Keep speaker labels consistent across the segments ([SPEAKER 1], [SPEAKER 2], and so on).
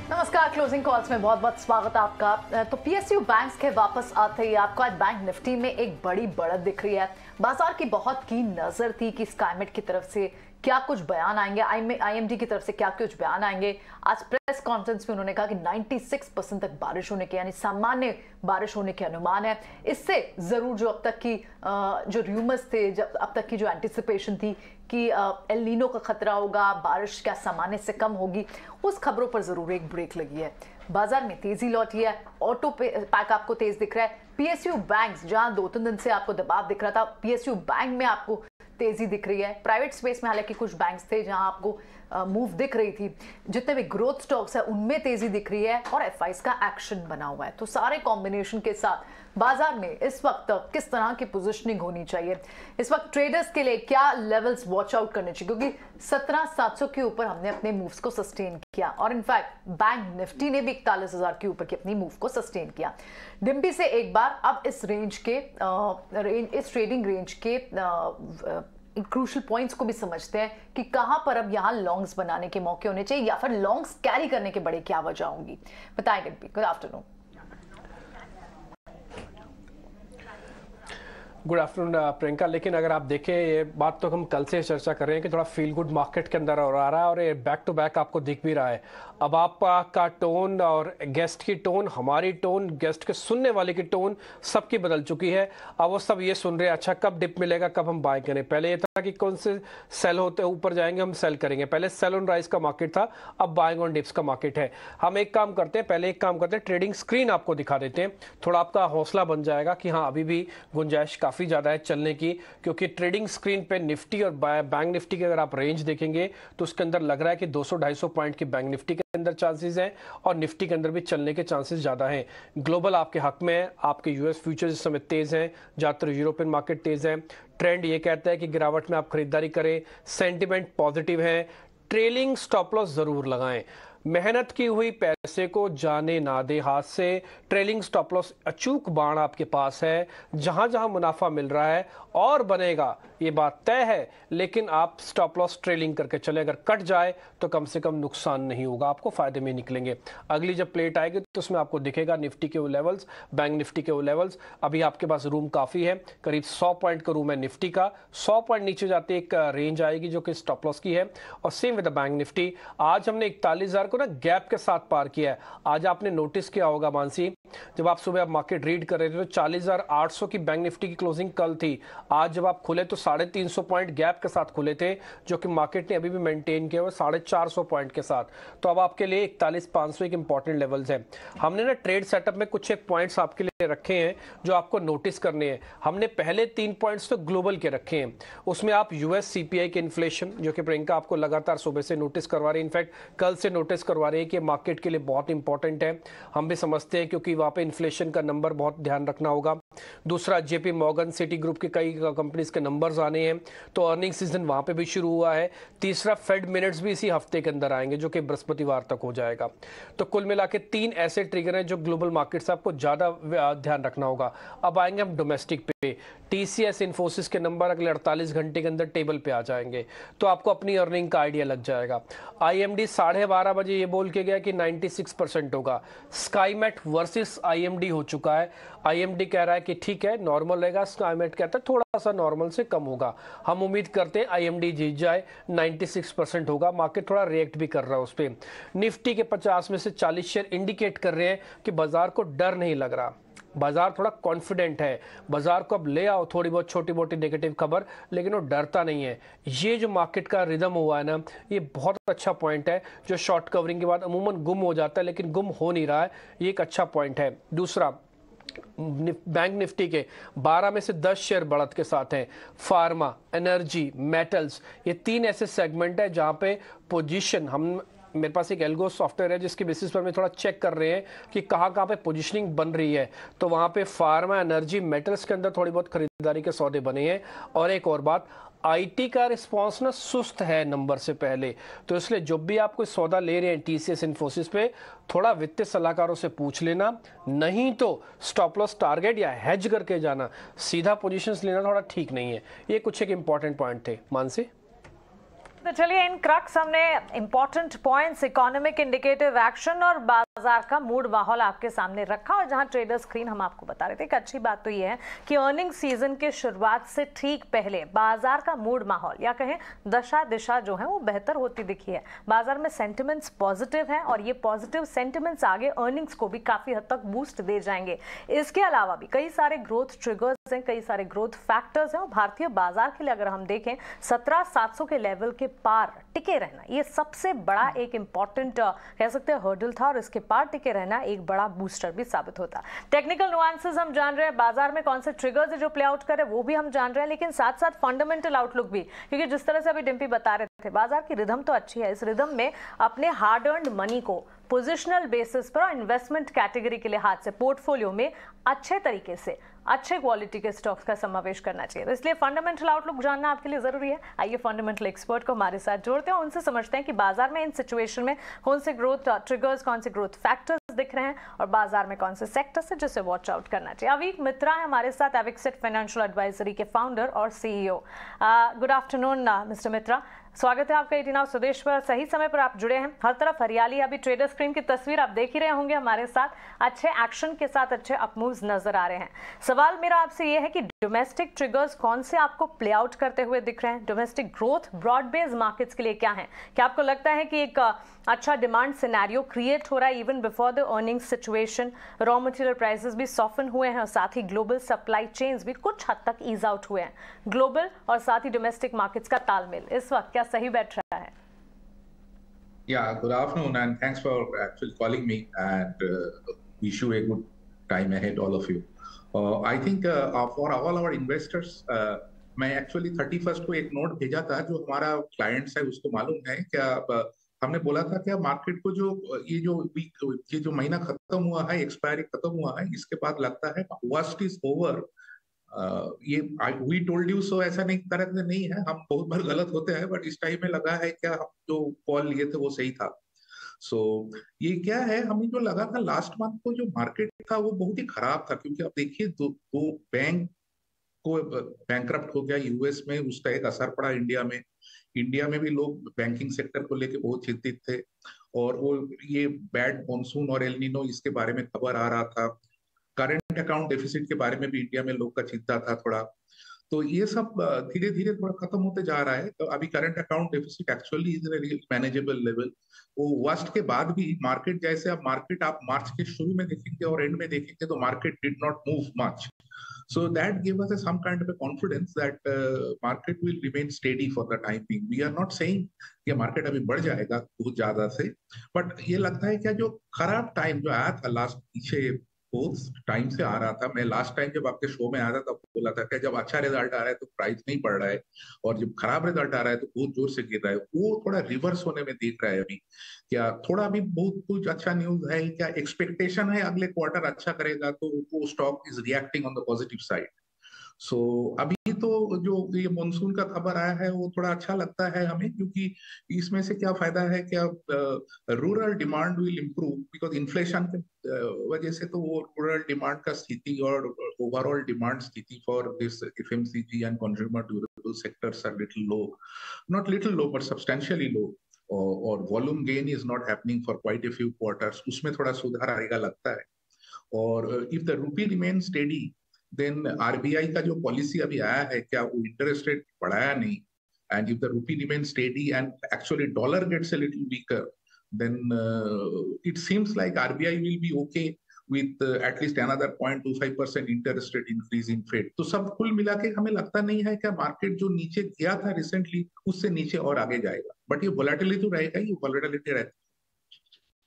[SPEAKER 1] नमस्कार, closing calls में बहुत बहुत स्वागत है आपका। तो पीएसयू बैंक्स के वापस आते ही आपको आज बैंक निफ्टी में एक बड़ी बढ़त दिख रही है। बाजार की बहुत की नजर थी कि स्काईमेट की तरफ से क्या कुछ बयान आएंगे, आईएमडी की तरफ से क्या कुछ बयान आएंगे। आज प्रेस कॉन्फ्रेंस में उन्होंने कहा कि 96% तक बारिश होने के यानी सामान्य बारिश होने के अनुमान है। इससे जरूर जो अब तक की जो र्यूमर्स थे, जब अब तक की जो एंटिसिपेशन थी कि एल नीनो का खतरा होगा, बारिश क्या सामान्य से कम होगी, उस खबरों पर जरूर एक ब्रेक लगी है। बाजार में तेजी लौटी है, ऑटो पैक आपको तेज दिख रहा है। पीएसयू बैंक्स जहां 2-3 दिन से आपको दबाव दिख रहा था, पीएसयू बैंक में आपको तेजी दिख रही है। प्राइवेट स्पेस में हालांकि कुछ बैंक्स थे जहां आपको मूव दिख रही थी। जितने भी ग्रोथ स्टॉक्स है उनमें तेजी दिख रही है और एफआईज का एक्शन बना हुआ है। तो सारे कॉम्बिनेशन के साथ बाजार में इस वक्त किस तरह की पोजीशनिंग होनी चाहिए, इस वक्त ट्रेडर्स के लिए क्या लेवल्स वॉच आउट करने चाहिए, क्योंकि 17,700 के ऊपर हमने अपने मूव्स को सस्टेन किया और इनफैक्ट बैंक निफ्टी ने भी 41,000 के ऊपर की अपनी मूव को सस्टेन किया। डिम्पी से एक बार अब इस रेंज के इस ट्रेडिंग रेंज के क्रूशल पॉइंट्स को भी समझते हैं कि कहां पर अब यहां लॉन्ग्स बनाने के मौके होने चाहिए या फिर लॉन्ग्स कैरी करने के बड़े क्या वजह होंगी। बताएं Dimpy. Good afternoon.
[SPEAKER 2] Good afternoon Priyanka. लेकिन अगर आप देखें, ये बात तो हम कल से चर्चा कर रहे हैं कि थोड़ा फील गुड मार्केट के अंदर और आ रहा है और ये बैक टू बैक आपको दिख भी रहा है। अब आपका टोन और गेस्ट की टोन, हमारी टोन, गेस्ट के सुनने वाले की टोन सबकी बदल चुकी है। अब वो सब ये सुन रहे हैं अच्छा कब डिप मिलेगा, कब हम बाय करें। पहले ये था कि कौन से सेल होते ऊपर जाएंगे हम सेल करेंगे, पहले सेल ऑन राइज का मार्केट था, अब बाइंग ऑन डिप्स का मार्केट है। हम एक काम करते हैं, पहले एक काम करते हैं, ट्रेडिंग स्क्रीन आपको दिखा देते हैं, थोड़ा आपका हौसला बन जाएगा कि हाँ अभी भी गुंजाइश काफ़ी ज़्यादा है चलने की। क्योंकि ट्रेडिंग स्क्रीन पे निफ्टी और बैंक निफ्टी के अगर आप रेंज देखेंगे तो उसके अंदर लग रहा है कि 200-250 पॉइंट की बैंक निफ्टी के अंदर चांसेस हैं और निफ्टी के अंदर भी चलने के चांसेस ज़्यादा हैं। ग्लोबल आपके हक में है, आपके यूएस फ्यूचर्स इस समय तेज़ हैं, ज़्यादातर यूरोपियन मार्केट तेज़ हैं। ट्रेंड ये कहता है कि गिरावट में आप खरीदारी करें, सेंटिमेंट पॉजिटिव है। ट्रेलिंग स्टॉप लॉस ज़रूर लगाएं, मेहनत की हुई पैसे को जाने ना दे हाथ से। ट्रेलिंग स्टॉप लॉस अचूक बाण आपके पास है, जहां जहां मुनाफा मिल रहा है और बनेगा ये बात तय है। लेकिन आप स्टॉप लॉस ट्रेलिंग करके चले, अगर कट जाए तो कम से कम नुकसान नहीं होगा, आपको फायदे में निकलेंगे। अगली जब प्लेट आएगी तो उसमें आपको दिखेगा निफ्टी के वो लेवल्स, बैंक निफ्टी के वो लेवल्स। अभी आपके पास रूम काफ़ी है, करीब 100 पॉइंट का रूम है निफ्टी का। 100 पॉइंट नीचे जाते एक रेंज आएगी जो कि स्टॉप लॉस की है। और same with the bank Nifty, आज हमने 41,000 को ना गैप के साथ पार किया है। आज आपने नोटिस किया होगा मानसी, जब आप सुबह मार्केट रीड कर रहे थे तो 40,800 की बैंक निफ्टी की क्लोजिंग कल थी। आज जब आप खुले तो 350 पॉइंट गैप के साथ खुले थे, जो कि मार्केट ने अभी भी मेंटेन किया हुआ 450 पॉइंट के साथ। तो अब आपके लिए 41,500 एक इंपॉर्टेंट लेवल्स है। हमने ना ट्रेड सेटअप में कुछ एक पॉइंट्स आपके लिए रखे हैं जो आपको नोटिस करने हैं। हमने पहले 3 पॉइंट्स तो ग्लोबल के रखे हैं, उसमें आप यूएस सीपीआई के इन्फ्लेशन, जो कि प्रियंका आपको लगातार सुबह से नोटिस करवा रही है, इनफैक्ट कल से नोटिस करवा रही है कि मार्केट के लिए बहुत इंपॉर्टेंट है। हम भी समझते हैं क्योंकि वहाँ पे इन्फ्लेशन का नंबर बहुत ध्यान रखना होगा। दूसरा, जेपी मॉर्गन, सिटी ग्रुप के कई कंपनीज के नंबर्स आने हैं, तो अर्निंग सीजन वहाँ पे भी शुरू हुआ है। तीसरा, फेड मिनट्स भी इसी हफ्ते के अंदर आएंगे जो कि बृहस्पतिवार तक हो जाएगा। तो कुल मिला के 3 ऐसे ट्रिगर हैं जो ग्लोबल मार्केट से आपको ज़्यादा ध्यान रखना होगा। अब आएंगे हम डोमेस्टिक पे। टीसीएस, इन्फोसिस के नंबर अगले 48 घंटे के अंदर टेबल पे आ जाएंगे, तो आपको अपनी अर्निंग का आइडिया लग जाएगा। आईएमडी 12:30 बजे ये बोल के गया कि 96% होगा। स्काईमेट वर्सेस आईएमडी हो चुका है। आईएमडी कह रहा है कि ठीक है नॉर्मल रहेगा, स्काईमेट कहता है थोड़ा सा नॉर्मल से कम होगा। हम उम्मीद करते हैं आईएमडी जीत जाए, 96% होगा। मार्केट थोड़ा रिएक्ट भी कर रहा है उस पर। निफ्टी के 50 में से 40 शेयर इंडिकेट कर रहे हैं कि बाजार को डर नहीं लग रहा, बाजार थोड़ा कॉन्फिडेंट है। बाजार को अब ले आओ थोड़ी बहुत छोटी मोटी नेगेटिव खबर, लेकिन वो डरता नहीं है। ये जो मार्केट का रिदम हुआ है ना, ये बहुत अच्छा पॉइंट है, जो शॉर्ट कवरिंग के बाद अमूमन गुम हो जाता है, लेकिन गुम हो नहीं रहा है, ये एक अच्छा पॉइंट है। दूसरा, बैंक निफ्टी के 12 में से 10 शेयर बढ़त के साथ हैं। फार्मा, एनर्जी, मेटल्स, ये 3 ऐसे सेगमेंट है जहां पे पोजीशन हम, मेरे पास एक एल्गो सॉफ्टवेयर है जिसके बेसिस पर मैं थोड़ा चेक कर रहे हैं कि कहाँ पे पोजीशनिंग बन रही है। तो वहाँ पे फार्मा, एनर्जी, मेटल्स के अंदर थोड़ी बहुत खरीदारी के सौदे बने हैं। और एक और बात, आईटी का रिस्पांस ना सुस्त है नंबर से पहले, तो इसलिए जब भी आप कोई सौदा ले रहे हैं टीसीएस, इन्फोसिस पे, थोड़ा वित्तीय सलाहकारों से पूछ लेना, नहीं तो स्टॉप लॉस टारगेट या हेज करके जाना। सीधा पोजीशंस लेना थोड़ा ठीक नहीं है। ये कुछ एक इंपॉर्टेंट पॉइंट थे। मानसी।
[SPEAKER 3] तो चलिए इन क्रक्स हमने important points, economic indicative action और बाजार का मूड माहौल आपके सामने रखा, और जहां ट्रेडर स्क्रीन हम आपको बता रहे थे। एक अच्छी बात तो ये है कि अर्निंग सीजन के शुरुआत से ठीक पहले बाजार का मूड माहौल या कहें दशा दिशा जो है वो बेहतर होती दिखी है। बाजार में सेंटिमेंट्स पॉजिटिव हैं और ये पॉजिटिव सेंटिमेंट्स आगे अर्निंग्स को भी काफी हद तक बूस्ट दे जाएंगे। इसके अलावा भी कई सारे ग्रोथ ट्रिगर्स हैं, कई सारे ग्रोथ फैक्टर्स हैं, और भारतीय बाजार के लिए अगर हम देखें 17,700 के लेवल के पार टिके रहना ये सबसे बड़ा एक इंपॉर्टेंट कह सकते हैं हर्डल था, और इसके पार टिके रहना एक बड़ा बूस्टर भी साबित होता। टेक्निकल नुआंसेस हम जान रहे हैं, बाजार में कौन से ट्रिगर्स है जो प्ले आउट करे वो भी हम जान रहे हैं, लेकिन साथ साथ फंडामेंटल आउटलुक भी, क्योंकि जिस तरह से अभी डिम्पी बता रहे थे बाजार की रिदम तो अच्छी है। इस रिदम में अपने हार्ड अर्न्ड मनी को पोजिशनल बेसिस पर इन्वेस्टमेंट कैटेगरी के लिहाज से पोर्टफोलियो में अच्छे तरीके से अच्छे क्वालिटी के स्टॉक्स का समावेश करना चाहिए। तो इसलिए फंडामेंटल आउटलुक जानना आपके लिए जरूरी है। आइए फंडामेंटल एक्सपर्ट को हमारे साथ जोड़ते हैं, उनसे समझते हैं कि बाजार में इन सिचुएशन में कौन से ग्रोथ ट्रिगर्स, कौन से ग्रोथ फैक्टर्स दिख रहे हैं और बाजार में कौन से सेक्टर्स है जिसे वॉच आउट करना चाहिए। अवीक मित्रा है हमारे साथ, एविक्सेट फाइनेंशियल एडवाइजरी के फाउंडर और CEO। गुड आफ्टरनून मिस्टर मित्रा, स्वागत है आपका 18 आवर स्वदेश पर। सही समय पर आप जुड़े हैं, हर तरफ हरियाली। अभी ट्रेडर स्क्रीन की तस्वीर आप देख ही रहे होंगे हमारे साथ, अच्छे एक्शन के साथ अच्छे अपमूव्स नजर आ रहे हैं। सवाल मेरा आपसे ये है कि डोमेस्टिक ट्रिगर्स कौन से आपको प्ले आउट करते हुए दिख रहे हैं? Domestic growth broad based markets के लिए क्या है? क्या आपको लगता है कि एक अच्छा डिमांड सिनेरियो क्रिएट हो रहा है even before the earning situation? Raw material prices भी सॉफ्टन हुए हैं और साथ ही ग्लोबल सप्लाई चेन्स भी कुछ हद तक ईज आउट हुए हैं। ग्लोबल और साथ ही डोमेस्टिक मार्केट्स का तालमेल इस वक्त क्या सही बैठ रहा है?
[SPEAKER 4] Yeah, good afternoon and thanks for actually calling me and wish you a good time ahead, all of you. I think for all our investors, मैं एक्चुअली 31st को एक नोट भेजा था जो हमारा क्लाइंट्स है उसको मालूम है क्या। हमने बोला था क्या मार्केट को ये जो महीना खत्म हुआ है, एक्सपायरी खत्म हुआ है, इसके बाद लगता है वर्स्ट इज ओवर। ये वी टोल्ड यू सो ऐसा नहीं तरह से नहीं है, हम बहुत बार गलत होते हैं, बट इस टाइम में लगा है क्या हम जो कॉल लिए थे वो सही था। सो ये क्या है, हमें जो लगा था लास्ट मंथ को जो मार्केट था वो बहुत ही खराब था, क्योंकि आप देखिए दो बैंक को बैंकरप्ट हो गया यूएस में, उसका एक असर पड़ा इंडिया में भी लोग बैंकिंग सेक्टर को लेके बहुत चिंतित थे, और वो ये बैड मॉनसून और एल नीनो इसके बारे में खबर आ रहा था। करंट अकाउंट डेफिसिट के बारे में भी इंडिया में लोग का चिंता था थोड़ा। तो ये सब धीरे धीरे थोड़ा खत्म होते जा रहा है। तो अभी current account deficit actually is manageable level. वो वर्स्ट के बाद भी मार्केट जैसे आप मार्च के शुरू में देखेंगे और एंड में देखेंगे तो market did not move much. So that gave us some kind of a confidence that market will remain steady for the time being. We are not saying कि मार्केट अभी बढ़ जाएगा बहुत ज्यादा से, बट ये लगता है क्या जो खराब टाइम जो आया था लास्ट पीछे बहुत टाइम से आ रहा था। मैं लास्ट टाइम जब आपके शो में आया था तब बोला था कि जब अच्छा रिजल्ट आ रहा है तो प्राइस नहीं बढ़ रहा है, और जब खराब रिजल्ट आ रहा है तो बहुत जोर से गिर रहा है। वो थोड़ा रिवर्स होने में दिख रहा है अभी। क्या थोड़ा भी बहुत कुछ अच्छा न्यूज है, क्या एक्सपेक्टेशन है अगले क्वार्टर अच्छा करेगा तो वो stock is reacting on the positive side. So अभी तो जो ये मानसून का खबर आया है वो थोड़ा अच्छा लगता है हमें, क्योंकि इसमें से क्या फायदा है, क्या rural demand will improve, because inflation के वजह से तो वो रूरल डिमांड का स्थिति और ओवरऑल डिमांड स्थिति for this FMCG and consumer durable sectors are little low, not little low but substantially low, और volume gain is not happening for quite a few quarters. उसमें थोड़ा सुधार आएगा लगता है। और if the rupee remain steady then RBI का जो पॉलिसी अभी आया है क्या वो इंटरेस्ट रेट बढ़ाया नहीं, and if the rupee remain steady and actually dollar gets a little weaker then it seems like RBI will be okay with at least another 0.25% interest rate increase in Fed. तो सब कुल मिला के हमें लगता नहीं है कि मार्केट जो नीचे गया था रिसेंटली उससे नीचे और आगे जाएगा, बट ये वोलेटिलिटी तो रहेगा, ये वोलेटिलिटी रहता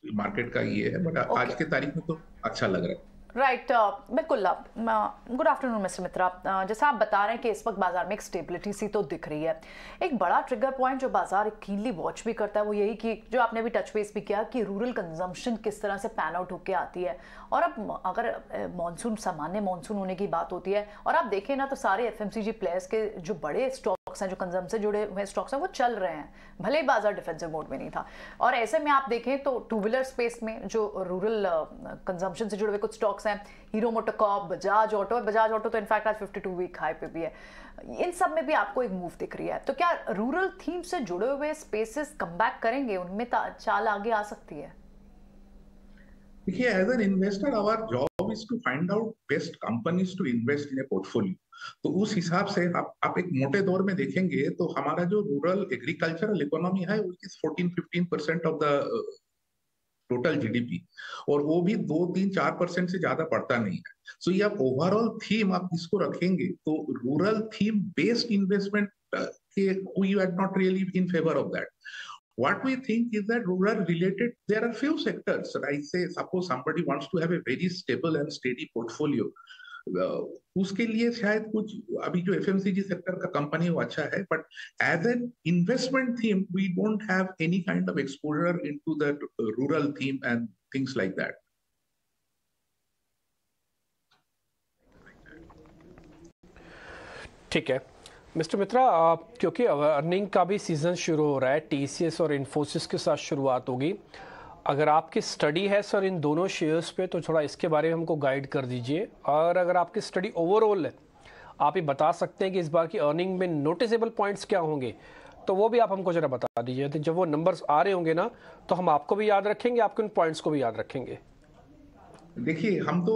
[SPEAKER 4] है मार्केट का ये है, बट आज के तारीख में तो अच्छा लग रहा है।
[SPEAKER 1] राइट बिल्कुल। गुड आफ्टरनून मिस्टर मित्रा, जैसा आप बता रहे हैं कि इस वक्त बाजार में एक स्टेबिलिटी सी तो दिख रही है। एक बड़ा ट्रिगर पॉइंट जो बाजार कीनली वॉच भी करता है वो यही कि जो आपने भी टच बेस भी किया कि रूरल कंजम्पशन किस तरह से पैन आउट होकर आती है। और अब अगर मॉनसून सामान्य मॉनसून होने की बात होती है और आप देखें ना तो सारे एफएमसीजी प्लेयर्स के जो बड़े स्टॉक्स हैं, जो कंजम्पशन से जुड़े हुए स्टॉक्स हैं वो चल रहे हैं, भले ही बाजार डिफेंसिव मोड में नहीं था। और ऐसे में आप देखें तो टू व्हीलर स्पेस में जो रूरल कंजम्पशन से जुड़े हुए कुछ स्टॉक्स स्टॉक्स हैं, हीरो मोटोकॉर्प, बजाज ऑटो तो इनफैक्ट आज 52 वीक हाई पे भी है। इन सब में भी आपको एक मूव दिख रही है, तो क्या रूरल थीम से जुड़े हुए स्पेसेस कमबैक करेंगे, उनमें चाल आगे आ सकती है?
[SPEAKER 4] देखिए, as an investor our job is to find out best companies to invest in a portfolio. तो उस हिसाब से आप एक मोटे दौर में देखेंगे तो हमारा जो रूरल एग्रीकल्चरल इकोनॉमी है वो is 14-15% of the total GDP, और वो भी 2-3-4% से ज्यादा बढ़ता नहीं है। सो ये आप ओवरऑल थीम आप इसको रखेंगे तो रूरल थीम बेस्ड इन्वेस्टमेंट के we are not really in favour of that. What we think is that rural related, there are few sectors. I say, suppose somebody wants to have a very stable and steady portfolio. उसके लिए शायद कुछ अभी जो FMCG sector का company वो अच्छा है, but as an investment theme, we don't have any kind of exposure into the rural theme and things like that.
[SPEAKER 2] ठीक है मिस्टर मित्रा, क्योंकि अर्निंग का भी सीजन शुरू हो रहा है, TCS और इन्फोसिस के साथ शुरुआत होगी, अगर आपकी स्टडी है सर इन दोनों शेयर्स पे तो थोड़ा इसके बारे में हमको गाइड कर दीजिए, और अगर आपकी स्टडी ओवरऑल है आप ये बता सकते हैं कि इस बार की अर्निंग में नोटिसेबल पॉइंट्स क्या होंगे, तो वो भी आप हमको जरा बता दीजिए। तो जब वो नंबर्स आ रहे होंगे ना तो हम आपको भी याद रखेंगे, आपके उन पॉइंट्स को भी याद रखेंगे।
[SPEAKER 4] देखिए, हम तो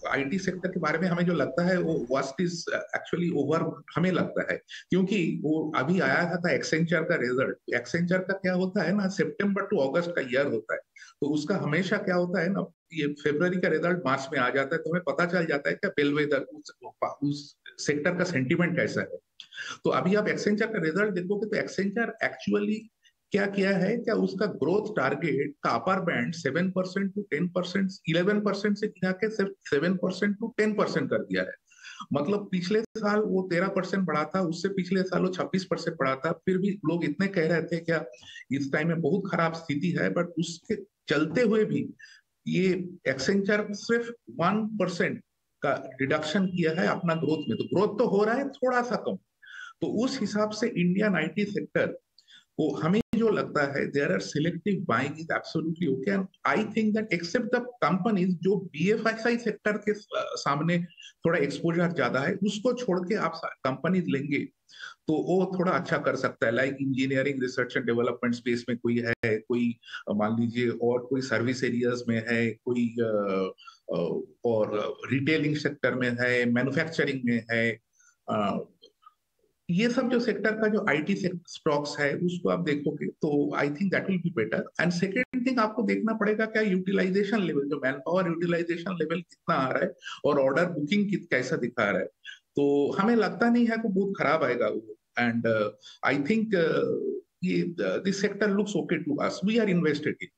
[SPEAKER 4] आईटी सेक्टर के बारे में हमें जो लगता है वो वर्स्ट इज एक्चुअली ओवर हमें लगता है, क्योंकि वो अभी आया था एक्सेंचर का रिजल्ट। एक्सेंचर का क्या होता है ना, सितंबर टू अगस्त का ईयर होता है, तो उसका हमेशा क्या होता है ना, ये फरवरी का रिजल्ट मार्च में आ जाता है, तो हमें पता चल जाता है क्या बेलवेदर उस सेक्टर का सेंटिमेंट कैसा है। तो अभी आप एक्सेंचर का रिजल्ट देखोगे तो एक्सेंचर एक्चुअली क्या किया है, क्या उसका ग्रोथ टारगेट का अपर बैंड 7% to 10%, 11% से गिरा के सिर्फ 7% to 10% कर दिया है। मतलब पिछले साल वो 13% बढ़ा था, उससे पिछले साल वो 26% बढ़ा था, फिर भी लोग इतने कह रहे थे क्या इस टाइम में बहुत खराब स्थिति है, बट उसके चलते हुए भी ये एक्सेंचर सिर्फ 1% का रिडक्शन किया है अपना ग्रोथ में। तो ग्रोथ तो हो रहा है थोड़ा सा कम, तो उस हिसाब से इंडियन आईटी सेक्टर को हमें जो लगता है there are selective buying is absolutely okay, and I think that except the companies जो बीएफएसआई सेक्टर के सामने थोड़ा एक्सपोजर ज्यादा है, उसको छोड़ के आप कंपनीज लेंगे तो वो थोड़ा अच्छा कर सकता है। Like engineering research and development space में कोई है, कोई मान लीजिए, और कोई सर्विस एरियाज में है, कोई और रिटेलिंग सेक्टर में है, मैन्युफैक्चरिंग में है, ये सब जो सेक्टर का जो आईटी स्टॉक्स है उसको आप देखोगे तो आई think that will be better. And second thing आपको देखना पड़ेगा क्या यूटिलाइजेशन लेवल, जो मैन पावर यूटिलाइजेशन लेवल कितना आ रहा है और ऑर्डर बुकिंग कैसा दिखा रहा है। तो हमें लगता नहीं है कि बहुत खराब आएगा वो, एंड आई थिंक ये this sector looks okay to us, we are invested in.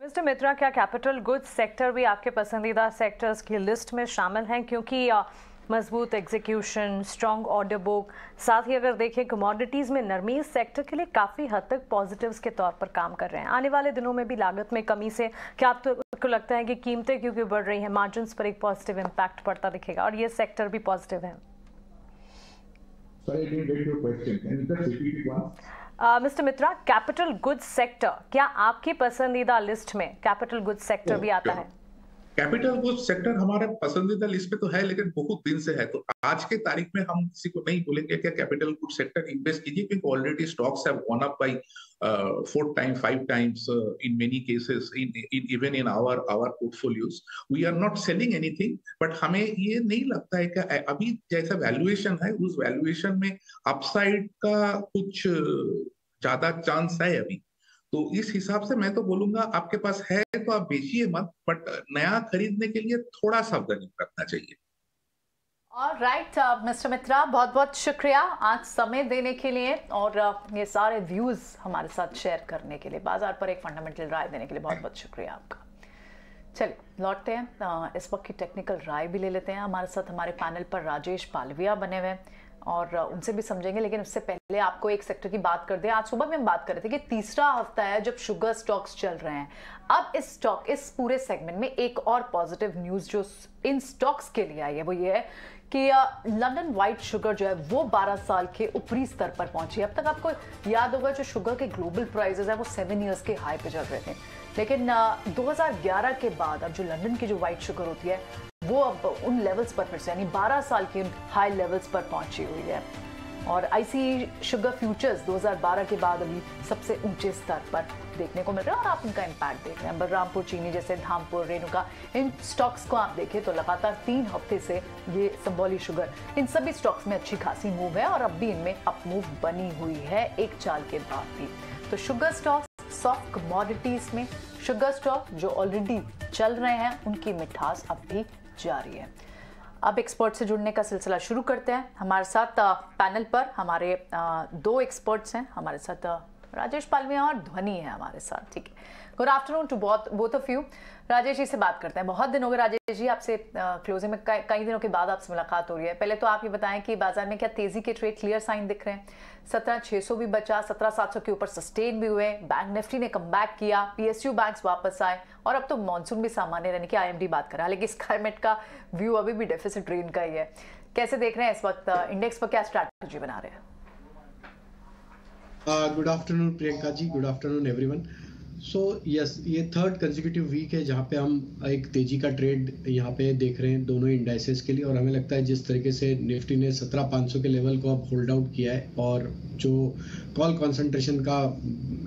[SPEAKER 3] Mister Mitra, क्या कैपिटल गुड्स सेक्टर भी आपके पसंदीदा सेक्टर्स की लिस्ट में शामिल हैं? क्योंकि मजबूत एग्जीक्यूशन, स्ट्रॉन्ग ऑर्डर बुक, साथ ही अगर देखें कमोडिटीज़ में नरमी इस सेक्टर के लिए काफ़ी हद तक पॉजिटिव्स के तौर पर काम कर रहे हैं। आने वाले दिनों में भी लागत में कमी से क्या आपको लगता है कि कीमतें क्योंकि बढ़ रही हैं, मार्जिन्स पर एक पॉजिटिव इम्पैक्ट पड़ता दिखेगा और ये सेक्टर भी पॉजिटिव है? मिस्टर मित्रा, कैपिटल गुड्स सेक्टर क्या आपकी पसंदीदा लिस्ट में कैपिटल गुड्स सेक्टर भी आता है?
[SPEAKER 4] कैपिटल गुड्स सेक्टर हमारे पसंदीदा लिस्ट पे तो है, लेकिन बहुत दिन से है, तो आज के तारीख में हम किसी को नहीं बोलेंगे कि कैपिटल गुड्स सेक्टर इन्वेस्ट कीजिए, क्योंकि already stocks have gone up by 4 times 5 times in many cases even in our portfolios. We are not selling anything, but हमें ये नहीं लगता है कि अभी जैसा वैल्यूएशन है उस वैल्यूएशन में अपसाइड का कुछ ज्यादा चांस है अभी। तो इस हिसाब से मैं तो बोलूंगा आपके पास है तो आप बेचिए मत, बट नया खरीदने के लिए थोड़ा सावधानी रखना चाहिए।
[SPEAKER 1] राइट मिस्टर मित्रा, बहुत बहुत शुक्रिया आज समय देने के लिए और ये सारे व्यूज हमारे साथ शेयर करने के लिए, बाजार पर एक फंडामेंटल राय देने के लिए बहुत बहुत शुक्रिया आपका। चलिए लौटते हैं, इस वक्त की टेक्निकल राय भी ले लेते हैं। हमारे साथ हमारे पैनल पर राजेश पालविया बने हुए हैं और उनसे भी समझेंगे, लेकिन उससे पहले आपको एक सेक्टर की बात कर दें। आज सुबह में हम बात कर रहे थे कि तीसरा हफ्ता है जब शुगर स्टॉक्स चल रहे हैं। अब इस पूरे सेगमेंट में एक और पॉजिटिव न्यूज जो इन स्टॉक्स के लिए आई है वो ये है कि लंदन व्हाइट शुगर जो है वो 12 साल के ऊपरी स्तर पर पहुंची है। अब तक आपको याद होगा जो शुगर के ग्लोबल प्राइसेस है वो 7 इयर्स के हाई पे चल रहे थे, लेकिन 2011 के बाद अब जो लंदन की जो व्हाइट शुगर होती है वो अब उन लेवल्स पर फिर से यानी 12 साल की उन हाई लेवल्स पर पहुंची हुई है। और आईसी शुगर फ्यूचर्स 2012 के बाद अभी सबसे ऊंचे स्तर पर देखने को मिल रहा है और आप उनका इम्पैक्ट देख रहे हैं। बलरामपुर चीनी जैसे धामपुर, रेणुका, इन स्टॉक्स को आप देखें तो लगातार 3 हफ्ते से ये संबौली शुगर, इन सभी स्टॉक्स में अच्छी खासी मूव है और अब भी इनमें अप मूव बनी हुई है एक चाल के बाद भी। तो शुगर स्टॉक्स, सॉफ्ट कमोडिटीज में शुगर स्टॉक जो ऑलरेडी चल रहे हैं उनकी मिठास अब भी जारी है। अब एक्सपर्ट से जुड़ने का सिलसिला शुरू करते हैं। हमारे साथ पैनल पर हमारे 2 एक्सपर्ट्स हैं। हमारे साथ राजेश पालविया और ध्वनि है हमारे साथ। ठीक है, good afternoon to both of you. Rajesh ji से बात करते हैं। बहुत दिन हो गए राजेश जी आपसे क्लोजिंग में, कई दिनों के बाद आपसे मुलाकात हो रही है। पहले तो आप ये बताएं कि बाजार में क्या तेजी के ट्रेड क्लियर साइन दिख रहे हैं? 17,600 भी बचा, 17,700 के ऊपर सस्टेन भी हुए, बैंक निफ्टी ने कमबैक किया, पीएसयू बैंक्स वापस आए और अब तो मॉनसून भी सामान्य रहने की आईएमडी बात कर रहा है, लेकिन क्लाइमेट का व्यू अभी भी डेफिसिट रेन का ही है। कैसे देख रहे हैं इस वक्त इंडेक्स पर, क्या स्ट्रैटेजी बना रहे हैं?
[SPEAKER 5] Good afternoon Priyanka ji, good afternoon everyone. So yes, ये थर्ड कंसेक्यूटिव वीक है जहाँ पे हम एक तेजी का ट्रेड यहाँ पे देख रहे हैं दोनों इंडाइसेस के लिए, और हमें लगता है जिस तरीके से निफ्टी ने 17,500 के लेवल को अब होल्ड आउट किया है और जो कॉल कंसंट्रेशन का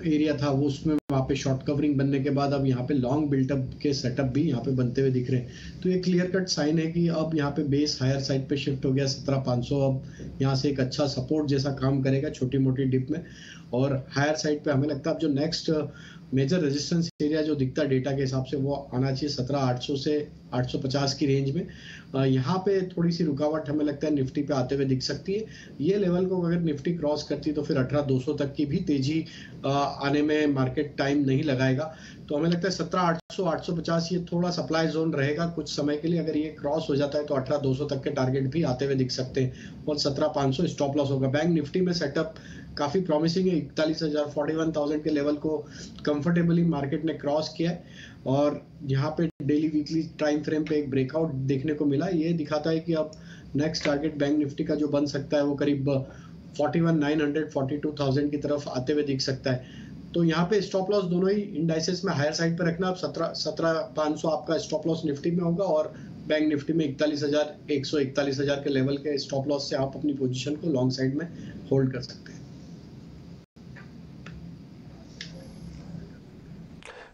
[SPEAKER 5] एरिया था वो उसमें वहाँ पे शॉर्ट कवरिंग बनने के बाद अब यहाँ पे लॉन्ग बिल्टअप के सेटअप भी यहाँ पे बनते हुए दिख रहे हैं। तो ये क्लियर कट साइन है कि अब यहाँ पे बेस हायर साइड पे शिफ्ट हो गया। 17,500 अब यहाँ से एक अच्छा सपोर्ट जैसा काम करेगा छोटी मोटी डिप में, और हायर साइड पे हमें लगता है अब जो नेक्स्ट मेजर रेजिस्टेंस एरिया जो दिखता है डेटा के हिसाब से वो आना चाहिए 17,800 से 850 की रेंज में। यहाँ पे थोड़ी सी रुकावट हमें लगता है निफ्टी पे आते हुए दिख सकती है। ये लेवल को अगर निफ्टी क्रॉस करती है तो फिर 18,200 तक की भी तेजी आने में मार्केट टाइम नहीं लगाएगा। तो हमें लगता है 17,800 850 ये थोड़ा सप्लाई जोन रहेगा कुछ समय के लिए। अगर ये क्रॉस हो जाता है तो 18,200 तक के टारगेट भी आते हुए दिख सकते हैं और 17,500 स्टॉप लॉस होगा। बैंक निफ्टी में सेटअप काफी प्रॉमिसिंग है। 41,000 41,000 के लेवल को कंफर्टेबली मार्केट ने क्रॉस किया है और यहाँ पे डेली वीकली टाइम फ्रेम पे एक ब्रेकआउट देखने को मिला। ये दिखाता है कि अब नेक्स्ट टारगेट बैंक निफ्टी का जो बन सकता है वो करीब 41,900 42,000 की तरफ आते हुए दिख सकता है। तो यहाँ पे स्टॉप लॉस दोनों ही इंडाइसेस में हायर साइड पे रखना। अब 17,500 आपका स्टॉप लॉस निफ्टी में होगा और बैंक निफ्टी में 41,100 41,000 के लेवल के स्टॉप लॉस से आप अपनी पोजीशन को लॉन्ग साइड में होल्ड कर सकते हैं।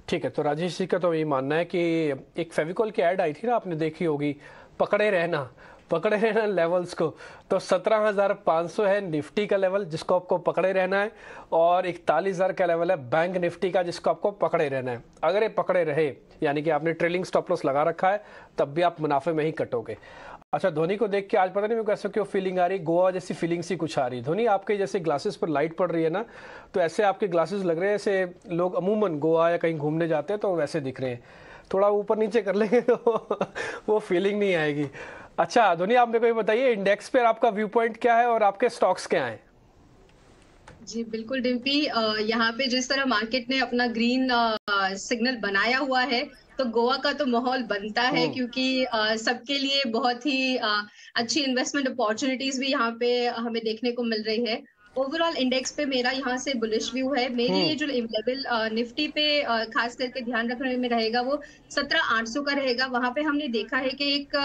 [SPEAKER 2] ठीक है, तो राजेश जी का तो ये मानना है कि एक फेविकॉल की ऐड आई थी ना, आपने देखी होगी, पकड़े रहना लेवल्स को। तो 17,500 है निफ्टी का लेवल जिसको आपको पकड़े रहना है और 41,000 का लेवल है बैंक निफ्टी का जिसको आपको पकड़े रहना है। अगर ये पकड़े रहे यानी कि आपने ट्रेलिंग स्टॉप लॉस लगा रखा है तब भी आप मुनाफे में ही कटोगे। अच्छा, धोनी को देख के आज पता नहीं मेरे को ऐसा क्यों फीलिंग आ रही, गोवा जैसी फीलिंग सी कुछ आ रही। धोनी आपके जैसे ग्लासेस पर लाइट पड़ रही है ना, तो ऐसे आपके ग्लासेस लग रहे हैं ऐसे लोग अमूमन गोवा या कहीं घूमने जाते हैं तो वैसे दिख रहे हैं। थोड़ा ऊपर नीचे कर लेंगे तो वो फीलिंग नहीं आएगी। अच्छा धोनी, आप मेरे को ये बताइए इंडेक्स पर आपका व्यू पॉइंट क्या है और आपके स्टॉक्स क्या हैं?
[SPEAKER 6] जी बिल्कुल डिम्पी, यहाँ पे जिस तरह मार्केट ने अपना ग्रीन सिग्नल बनाया हुआ है तो गोवा का तो माहौल बनता है क्योंकि सबके लिए बहुत ही अच्छी इन्वेस्टमेंट अपॉर्चुनिटीज भी यहाँ पे हमें देखने को मिल रही है। ओवरऑल इंडेक्स पे मेरा यहाँ से बुलिश व्यू है। मेरी ये जो लेवल निफ्टी पे खास करके ध्यान रखने में रहेगा वो 17,800 का रहेगा। वहां पे हमने देखा है कि एक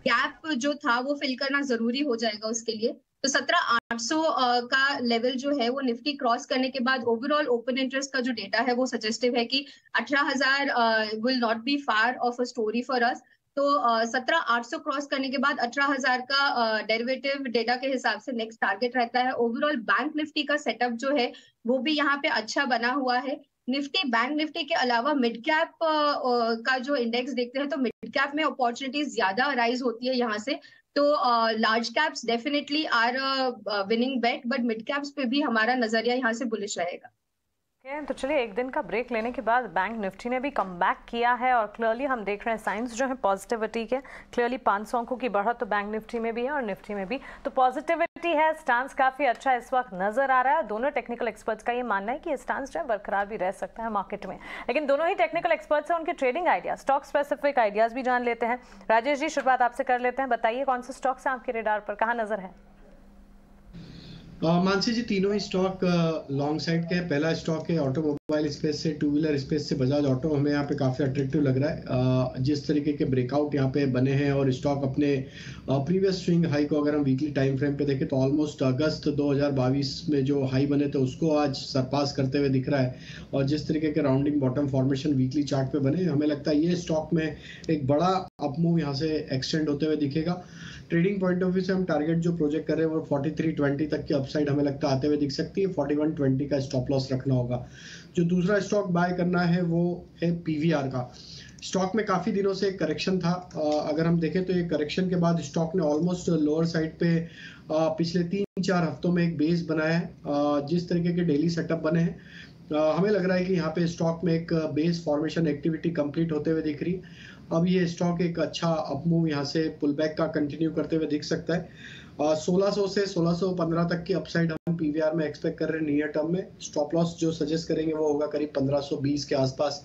[SPEAKER 6] गैप जो था वो फिल करना जरूरी हो जाएगा उसके लिए। तो 17,800 का लेवल जो है वो निफ्टी क्रॉस करने के बाद ओवरऑल ओपन इंटरेस्ट का जो डेटा है वो सजेस्टिव है कि 18,000 will not be far of a story for us. तो 17,800 क्रॉस करने के बाद 18,000 का डेरिवेटिव डेटा के हिसाब से नेक्स्ट टारगेट रहता है। ओवरऑल बैंक निफ्टी का सेटअप जो है वो भी यहाँ पे अच्छा बना हुआ है। निफ्टी बैंक निफ्टी के अलावा मिड कैप का जो इंडेक्स देखते हैं तो मिड कैप में अपॉर्चुनिटीज ज्यादा अराइज होती है यहाँ से। तो large caps definitely are winning bet, but mid caps पे भी हमारा नजरिया यहाँ से बुलिश रहेगा।
[SPEAKER 3] तो चलिए एक दिन का ब्रेक लेने के बाद बैंक निफ्टी ने भी कमबैक किया है और क्लियरली हम देख रहे हैं साइंस जो है पॉजिटिविटी के। क्लियरली 500 अंकों की बढ़त तो बैंक निफ्टी में भी है और निफ्टी में भी तो पॉजिटिविटी है। स्टांस काफी अच्छा इस वक्त नजर आ रहा है। दोनों टेक्निकल एक्सपर्ट्स का ये मानना है कि स्टांस जो है बरकरार भी रह सकता है मार्केट में। लेकिन दोनों ही टेक्निकल एक्सपर्ट्स हैं, उनके trading ideas, stock specific ideas भी जान लेते हैं। राजेश जी, शुरुआत आपसे कर लेते हैं। बताइए कौन से स्टॉक्स हैं आपके रेडार पर, कहाँ नजर है?
[SPEAKER 5] मानसी जी, तीनों ही स्टॉक लॉन्ग साइड के हैं। पहला स्टॉक है ऑटोमोबाइल स्पेस से, टू व्हीलर स्पेस से बजाज ऑटो हमें यहाँ पे काफ़ी अट्रैक्टिव लग रहा है। जिस तरीके के ब्रेकआउट यहाँ पे बने हैं और स्टॉक अपने प्रीवियस स्विंग हाई को अगर हम वीकली टाइम फ्रेम पे देखें तो ऑलमोस्ट अगस्त 2022 में जो हाई बने थे उसको आज सरपास करते हुए दिख रहा है। और जिस तरीके के rounding bottom formation weekly chart पे बने, हमें लगता है ये स्टॉक में एक बड़ा अपमूव यहाँ से एक्सटेंड होते हुए दिखेगा। ट्रेडिंग पॉइंट ऑफ व्यू से हम टारगेट जो प्रोजेक्ट कर रहे हैं वो 4320 तक की अपसाइड हमें लगता है आते हुए दिख सकती है। 4120 का स्टॉप लॉस रखना होगा। जो दूसरा स्टॉक बाय करना है वो है पीवीआर का। स्टॉक में काफी दिनों से एक करेक्शन था। अगर हम देखें तो एक करेक्शन के बाद स्टॉक ने ऑलमोस्ट लोअर साइड पे पिछले 3-4 हफ्तों में एक बेस बनाया है। जिस तरीके के डेली सेटअप बने हैं हमें लग रहा है कि यहाँ पे स्टॉक में एक बेस फॉर्मेशन एक्टिविटी कंप्लीट होते हुए दिख रही है। अब ये स्टॉक एक अच्छा अपमूव यहाँ से पुल बैक का कंटिन्यू करते हुए दिख सकता है। 1600 से 1615 तक की अपसाइड हम पीवीआर में एक्सपेक्ट कर रहे हैं नियर टर्म में। स्टॉप लॉस जो सजेस्ट करेंगे वो होगा करीब 1520 के आसपास।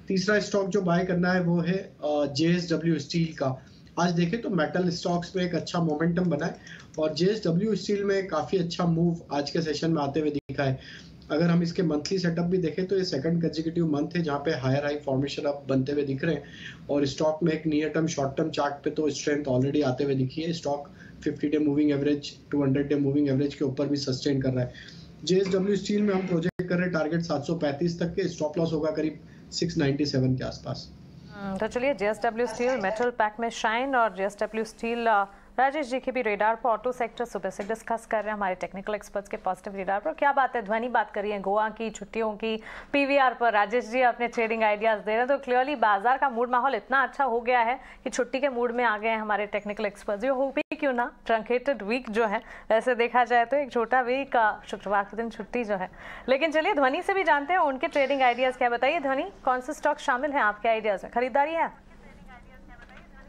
[SPEAKER 5] तीसरा स्टॉक जो बाय करना है वो है जेएसडब्ल्यू स्टील का। आज देखें तो मेटल स्टॉक्स में एक अच्छा मोमेंटम बना है और जेएसडब्ल्यू स्टील में काफी अच्छा मूव आज के सेशन में आते हुए दिखा है। अगर हम इसके मंथली सेटअप भी देखें तो ये सेकंड कंसेक्यूटिव मंथ है जहां पे हायर हाई फॉर्मेशन अब बनते हुए दिख रहे हैं और स्टॉक में एक near term short term chart पे तो स्ट्रेंथ ऑलरेडी आते हुए दिखी है। Stock 50 day moving average 200 day moving average के ऊपर भी सस्टेन कर रहा है। जेएसडब्ल्यू स्टील में हम प्रोजेक्ट कर रहे हैं टारगेट 735 तक के। स्टॉप लॉस होगा करीब 697 के आसपास।
[SPEAKER 3] तो चलिए जेएसडब्ल्यू स्टील मेटल पैक में शाइन और जेएसडब्ल्यू स्टील राजेश जी के भी रेडार पर ऑटो सेक्टर सुबह से डिस्कस कर रहे हैं हमारे टेक्निकल एक्सपर्ट्स के पॉजिटिव रेडार पर। क्या बात है, ध्वनि बात करिए गोवा की छुट्टियों की, पीवीआर पर राजेश जी अपने ट्रेडिंग आइडियाज दे रहे हैं। तो क्लियरली बाजार का मूड माहौल इतना अच्छा हो गया है कि छुट्टी के मूड में आ गए हैं हमारे टेक्निकल एक्सपर्ट्स। जो हो भी क्यों ना, ट्रंकेटेड वीक जो है वैसे देखा जाए तो एक छोटा वीक शुक्रवार के दिन छुट्टी जो है। लेकिन चलिए ध्वनि से भी जानते हैं उनके ट्रेडिंग आइडियाज क्या। बताइए ध्वनि, कौन से स्टॉक शामिल है आपके आइडियाज में, खरीदारी है?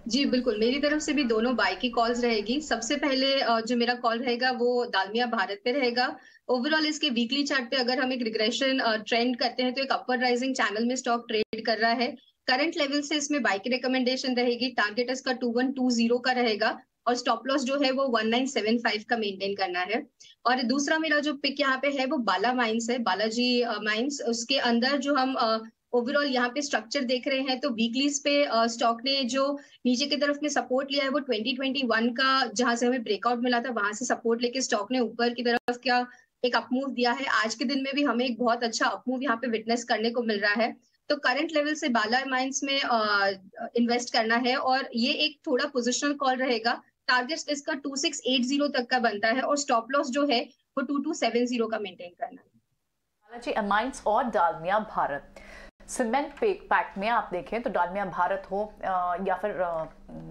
[SPEAKER 6] जी बिल्कुल, मेरी तरफ से भी दोनों बाय की कॉल्स रहेगी। सबसे पहले जो मेरा कॉल रहेगा वो दालमिया भारत पे रहेगा। ओवरऑल इसके वीकली चार्ट पे अगर हम एक रिग्रेशन ट्रेंड करते हैं तो एक अपवर्ड राइजिंग चैनल में स्टॉक ट्रेड कर रहा है। करंट लेवल से इसमें बाय की रिकमेंडेशन रहेगी। टारगेट इसका 2120 का रहेगा और स्टॉप लॉस जो है वो 1975 का मेंटेन करना है। और दूसरा मेरा जो पिक यहाँ पे है वो बाला माइंस है, बालाजी माइंस। उसके अंदर जो हम ओवरऑल यहाँ पे स्ट्रक्चर देख रहे हैं तो वीकलीज पे स्टॉक ने जो नीचे की तरफ में सपोर्ट लिया है वो 2021 का जहां से हमें ब्रेकआउट मिला था वहां से सपोर्ट लेके स्टॉक ने ऊपर की तरफ क्या एक अपमूव दिया है। आज के दिन में भी हमें एक बहुत अच्छा अपमूव यहाँ पे विटनेस करने को मिल रहा है। तो करंट लेवल से बाला माइंस में इन्वेस्ट करना है और ये एक थोड़ा पोजिशनल कॉल रहेगा। टारगेट इसका 2680 तक का बनता है और स्टॉप लॉस जो है वो 2270 का मेंटेन करना है।
[SPEAKER 1] बालाजी माइंस और डालमिया भारत सीमेंट पैक में आप देखें तो डालमिया भारत हो या फिर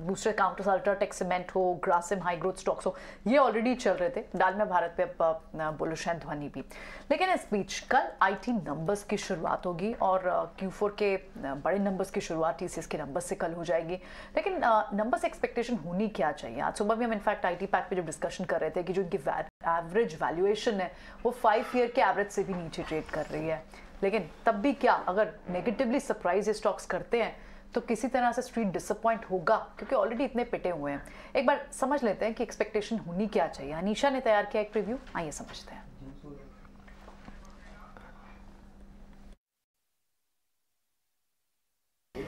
[SPEAKER 1] दूसरे काउंटर्स अल्ट्राटेक सीमेंट हो, ग्रासिम हाई ग्रोथ स्टॉक्स हो, ये ऑलरेडी चल रहे थे। डालमिया भारत पे बुलिश हैं ध्वनि भी। लेकिन इस बीच कल आईटी नंबर्स की शुरुआत होगी और Q4 के बड़े नंबर्स की शुरुआत टीसीएस के नंबर्स से कल हो जाएगी। लेकिन नंबर्स एक्सपेक्टेशन होनी क्या चाहिए? आज सुबह भी हम इनफैक्ट आईटी पैक पे जब डिस्कशन कर रहे थे कि जो इनकी एवरेज वैल्यूएशन है वो 5 ईयर के एवरेज से भी नीचे ट्रेड कर रही है। लेकिन तब भी क्या, अगर नेगेटिवली सरप्राइज स्टॉक्स करते हैं तो किसी तरह से स्ट्रीट डिसअपॉइंट होगा क्योंकि ऑलरेडी इतने पिटे हुए हैं। एक बार समझ लेते हैं कि एक्सपेक्टेशन होनी क्या चाहिए। अनीशा ने तैयार किया एक प्रीव्यू, आइए समझते हैं।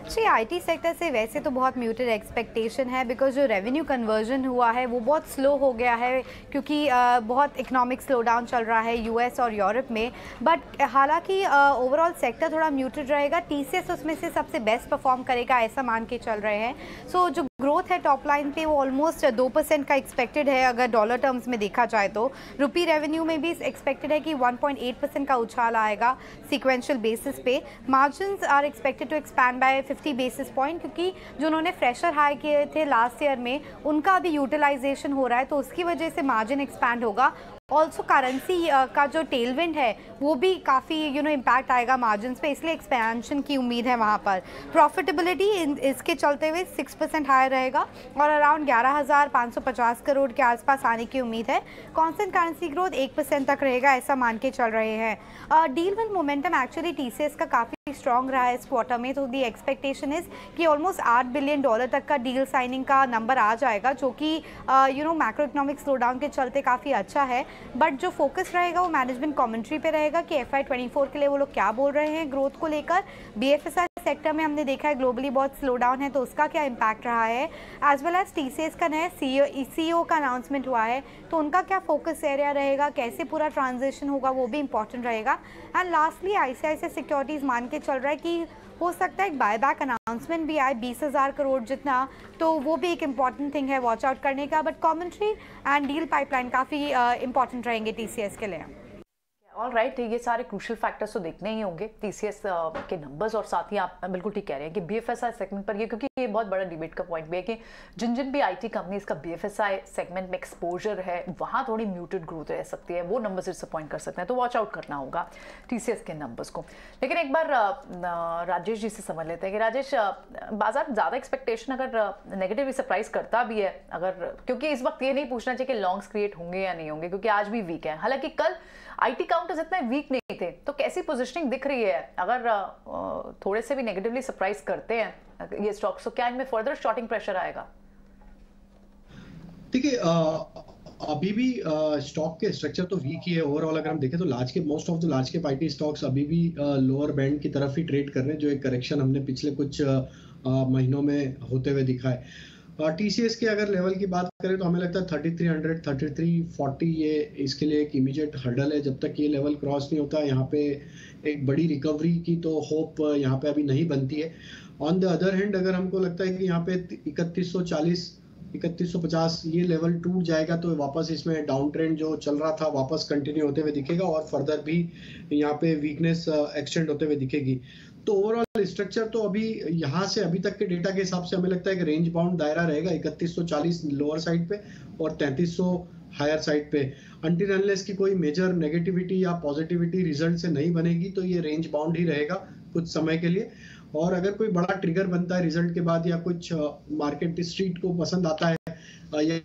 [SPEAKER 7] जी आईटी सेक्टर से वैसे तो बहुत म्यूटेड एक्सपेक्टेशन है बिकॉज जो रेवेन्यू कन्वर्जन हुआ है वो बहुत स्लो हो गया है क्योंकि बहुत इकोनॉमिक स्लोडाउन चल रहा है यूएस और यूरोप में। बट हालांकि ओवरऑल सेक्टर थोड़ा म्यूटेड रहेगा। टीसीएस उसमें से सबसे बेस्ट परफॉर्म करेगा ऐसा मान के चल रहे हैं। सो जो ग्रोथ है टॉप लाइन पे वो ऑलमोस्ट 2% का एक्सपेक्टेड है अगर डॉलर टर्म्स में देखा जाए तो। रुपी रेवेन्यू में भी एक्सपेक्टेड है कि 1.8% का उछाल आएगा सिक्वेंशियल बेसिस पे। Margins are expected to expand by 50 basis point क्योंकि जो उन्होंने फ्रेशर हाई किए थे लास्ट ईयर में उनका अभी यूटिलाइजेशन हो रहा है तो उसकी वजह से मार्जिन एक्सपैंड होगा। ऑल्सो करेंसी का जो टेलविंड है वो भी काफ़ी इम्पैक्ट आएगा मार्जिन्स पे, इसलिए एक्सपेंशन की उम्मीद है वहाँ पर। प्रॉफिटेबिलिटी इसके चलते हुए 6% हायर रहेगा और अराउंड 11,550 करोड़ के आसपास आने की उम्मीद है। कांस्टेंट करेंसी ग्रोथ 1% तक रहेगा, ऐसा मान के चल रहे हैं। Deal with momentum actually TCS का काफ़ी स्ट्रॉन्ग रहा है इस क्वार्टर में, तो दी एक्सपेक्टेशन इज कि ऑलमोस्ट $8 बिलियन तक का डील साइनिंग का नंबर आ जाएगा, जो कि मैक्रो इकोनॉमिक स्लोडाउन के चलते काफ़ी अच्छा है। बट जो फोकस रहेगा वो मैनेजमेंट कमेंट्री पे रहेगा कि FY24 के लिए वो लोग क्या बोल रहे हैं ग्रोथ को लेकर। BFSI सेक्टर में हमने देखा है ग्लोबली बहुत स्लो डाउन है, तो उसका क्या इम्पैक्ट रहा है, एज वेल एज TCS का नया CEO का अनाउंसमेंट हुआ है, तो उनका क्या फोकस एरिया रहेगा, कैसे पूरा ट्रांजिशन होगा, वो भी इंपॉर्टेंट रहेगा। एंड लास्टली ICICI सिक्योरिटीज़ मान के चल रहा है कि हो सकता है एक बायबैक अनाउंसमेंट भी आए 20,000 करोड़ जितना, तो वो भी एक इम्पॉर्टेंट थिंग है वॉच आउट करने का। But commentary and deal pipeline काफ़ी इंपॉर्टेंट रहेंगे TCS के लिए।
[SPEAKER 1] ऑल राइट, ये सारे क्रूशल फैक्टर्स तो देखने ही होंगे TCS के नंबर्स, और साथ ही आप बिल्कुल ठीक कह रहे हैं कि BFSI सेगमेंट पर ये, क्योंकि ये बहुत बड़ा डिबेट का पॉइंट भी है कि जिन भी IT कंपनीज का BFSI सेगमेंट में एक्सपोजर है वहाँ थोड़ी म्यूटेड ग्रोथ रह सकती है, वो नंबर्स डिसअपॉइंट कर सकते हैं, तो वॉच आउट करना होगा TCS के नंबर्स को। लेकिन एक बार राजेश जी से समझ लेते हैं कि राजेश, बाजार ज़्यादा एक्सपेक्टेशन अगर नेगेटिवली सरप्राइज करता भी है, अगर, क्योंकि इस वक्त ये नहीं पूछना चाहिए कि लॉन्ग्स क्रिएट होंगे या नहीं होंगे, क्योंकि आज भी वीक है, हालांकि कल IT काउंटर्स इतने वीक नहीं थे, तो कैसी पोजीशनिंग दिख रही है अगर थोड़े से भी नेगेटिवली सरप्राइज करते हैं ये स्टॉक्स, तो क्या इनमें फर्दर शॉर्टिंग प्रेशर आएगा?
[SPEAKER 5] देखिए, अभी भी स्टॉक के स्ट्रक्चर तो वीक ही है ओवरऑल। अगर हम देखें तो most of the large cap IT stocks अभी भी लोअर बैंड की तरफ ही ट्रेड कर रहे हैं, जो एक करेक्शन हमने पिछले कुछ महीनों में होते हुए दिखा है। TCS के अगर लेवल की बात करें तो हमें लगता है 3300 3340 ये इसके लिए एक इमीडिएट हर्डल है। जब तक ये लेवल क्रॉस नहीं होता, यहाँ पे एक बड़ी रिकवरी की तो होप यहाँ पे अभी नहीं बनती है। ऑन द अदर हैंड, अगर हमको लगता है कि यहाँ पे 3140 3150 ये लेवल टूट जाएगा, तो वापस इसमें डाउन ट्रेंड जो चल रहा था वापस कंटिन्यू होते हुए दिखेगा और फर्दर भी यहाँ पे वीकनेस एक्सटेंड होते हुए दिखेगी। तो ओवरऑल स्ट्रक्चर तो अभी यहाँ से अभी तक के डेटा के हिसाब से हमें लगता है कि रेंज बाउंड दायरा रहेगा 3140 लोअर साइड पे और 3300 हायर साइड पे। अनटिल अनलेस की कोई मेजर नेगेटिविटी या पॉजिटिविटी रिजल्ट से नहीं बनेगी, तो ये रेंज बाउंड ही रहेगा कुछ समय के लिए। और अगर कोई बड़ा ट्रिगर बनता है रिजल्ट के बाद या कुछ मार्केट स्ट्रीट को पसंद आता है या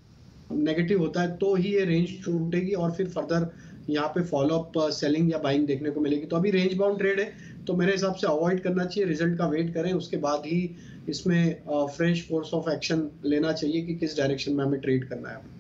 [SPEAKER 5] नेगेटिव होता है, तो ही ये रेंज टूटेगी और फिर फर्दर यहाँ पे फॉलोअप सेलिंग या बाइंग देखने को मिलेगी। तो अभी रेंज बाउंड ट्रेड है, तो मेरे हिसाब से अवॉइड करना चाहिए, रिजल्ट का वेट करें, उसके बाद ही इसमें फ्रेश कोर्स ऑफ एक्शन लेना चाहिए कि किस डायरेक्शन में हमें ट्रेड करना है।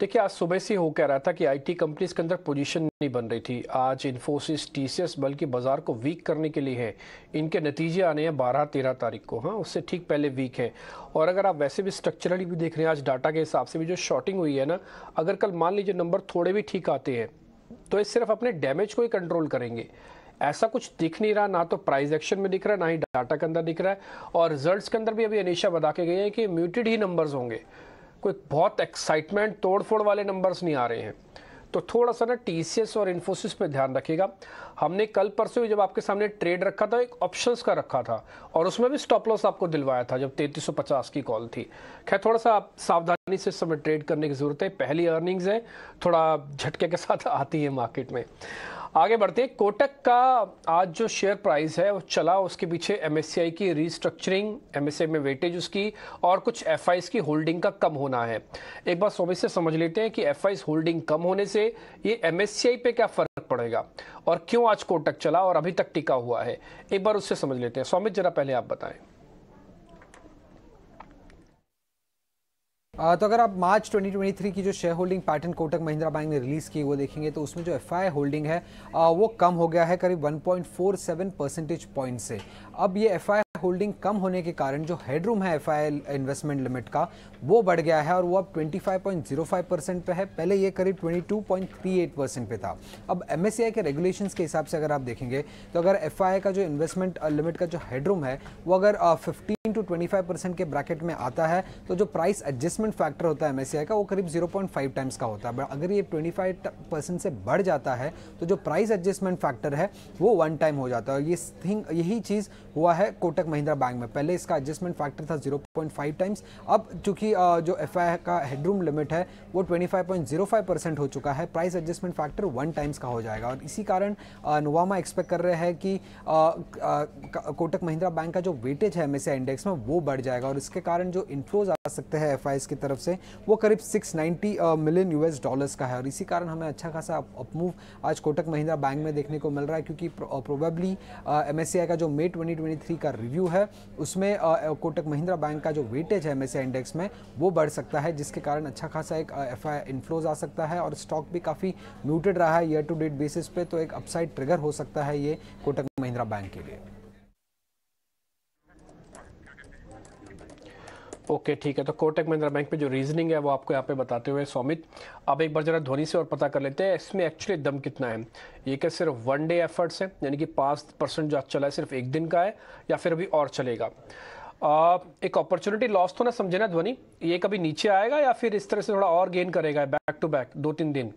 [SPEAKER 2] देखिए, आज सुबह से हो कह रहा था कि IT कंपनीज के अंदर पोजीशन नहीं बन रही थी। आज इन्फोसिस, TCS बल्कि बाजार को वीक करने के लिए है। इनके नतीजे आने हैं 12-13 तारीख को, हाँ उससे ठीक पहले वीक है। और अगर आप वैसे भी स्ट्रक्चरली भी देख रहे हैं, आज डाटा के हिसाब से भी जो शॉर्टिंग हुई है ना, अगर कल मान लीजिए नंबर थोड़े भी ठीक आते हैं तो ये सिर्फ अपने डैमेज को ही कंट्रोल करेंगे। ऐसा कुछ दिख नहीं रहा, ना तो प्राइस एक्शन में दिख रहा है, ना ही डाटा के अंदर दिख रहा है। और रिजल्ट्स के अंदर भी अभी अनीशा बता के गए हैं कि म्यूटेड ही नंबर्स होंगे, कोई बहुत एक्साइटमेंट तोड़फोड़ वाले नंबर्स नहीं आ रहे हैं। तो थोड़ा सा ना TCS और इन्फोसिस पे ध्यान रखिएगा। हमने कल परसों जब आपके सामने ट्रेड रखा था, एक ऑप्शंस का रखा था और उसमें भी स्टॉप लॉस आपको दिलवाया था जब 3350 की कॉल थी। खैर, थोड़ा सा आप सावधानी से इस समय ट्रेड करने की जरूरत है, पहली अर्निंग्स है, थोड़ा झटके के साथ आती है मार्केट में। आगे बढ़ते हैं। कोटक का आज जो शेयर प्राइस है वो चला, उसके पीछे MSCI की रीस्ट्रक्चरिंग, MSCI में वेटेज उसकी और कुछ FIs की होल्डिंग का कम होना है। एक बार सौमित से समझ लेते हैं कि FIs होल्डिंग कम होने से ये MSCI पे क्या फर्क पड़ेगा और क्यों आज कोटक चला और अभी तक टिका हुआ है, एक बार उससे समझ लेते हैं। सौमित, जरा पहले आप बताएं।
[SPEAKER 8] तो अगर आप मार्च 2023 की जो share holding pattern Kotak Mahindra bank ने रिलीज़ की वो देखेंगे तो उसमें जो FI होल्डिंग है वो कम हो गया है करीब 1.47 परसेंटेज पॉइंट से। अब ये FI होल्डिंग कम होने के कारण जो हेडरूम है FI इन्वेस्टमेंट लिमिट का वो बढ़ गया है और वो अब 25.05% पे है। पहले ये करीब 22.38% पे था। अब MSCI के रेगुलेशंस के हिसाब से अगर आप देखेंगे तो अगर FI का जो इन्वेस्टमेंट लिमिट का जो हेडरूम है वो अगर 15 to 25% के ब्रैकेट में आता है तो जो प्राइस एडजस्टमेंट फैक्टर होता है MSCI का वो करीब 0.5 टाइम्स का होता है। अगर ये 25% से बढ़ जाता है तो जो प्राइस एडजस्टमेंट फैक्टर है वो 1 टाइम हो जाता है। यही चीज़ हुआ है कोटक महिंद्रा बैंक में। पहले इसका एडजस्टमेंट फैक्टर था 0.5 टाइम्स, अब चूंकि जो एफआई का हेडरूम लिमिट है वो 25.05% हो चुका है। प्राइस एडजस्टमेंट फैक्टर 1 टाइम्स का हो जाएगा और इसी कारण नोवामा एक्सपेक्ट कर रहे हैं कि कोटक महिंद्रा बैंक का जो वेटेज है एमएससीआई इंडेक्स में वो बढ़ जाएगा और इसके कारण जो इनफ्लोज आ सकते हैं एफआईज की तरफ से वो करीब $690 मिलियन का है और इसी कारण हमें अच्छा खासा अपमूव आज कोटक महिंद्रा बैंक में देखने को मिल रहा है, क्योंकि प्रोबेबली एमएससीआई का जो मई 2023 का रिव्यू है उसमें कोटक महिंद्रा बैंक का जो वेटेज है एमएससीआई इंडेक्स में वो बढ़ सकता है, जिसके कारण अच्छा खासा एक एफआई इनफ्लोज आ सकता है और स्टॉक भी काफ़ी म्यूटेड रहा है ईयर टू डेट बेसिस पे, तो एक अपसाइड ट्रिगर हो सकता है ये कोटक महिंद्रा बैंक के लिए।
[SPEAKER 2] ओके ठीक है, तो कोटक महिंद्रा बैंक पे जो रीजनिंग है वो आपको यहाँ पे बताते हुए सौमित, अब एक बार जरा ध्वनि से और पता कर लेते हैं इसमें एक्चुअली दम कितना है। ये क्या सिर्फ 1 डे एफर्ट्स है, यानी कि 5% जो आज चला है सिर्फ एक दिन का है या फिर अभी और चलेगा? एक अपॉर्चुनिटी लॉस तो ना समझे ना ध्वनि, ये कभी नीचे आएगा या फिर इस तरह से थोड़ा और गेन करेगा बैक टू बैक 2-3 दिन?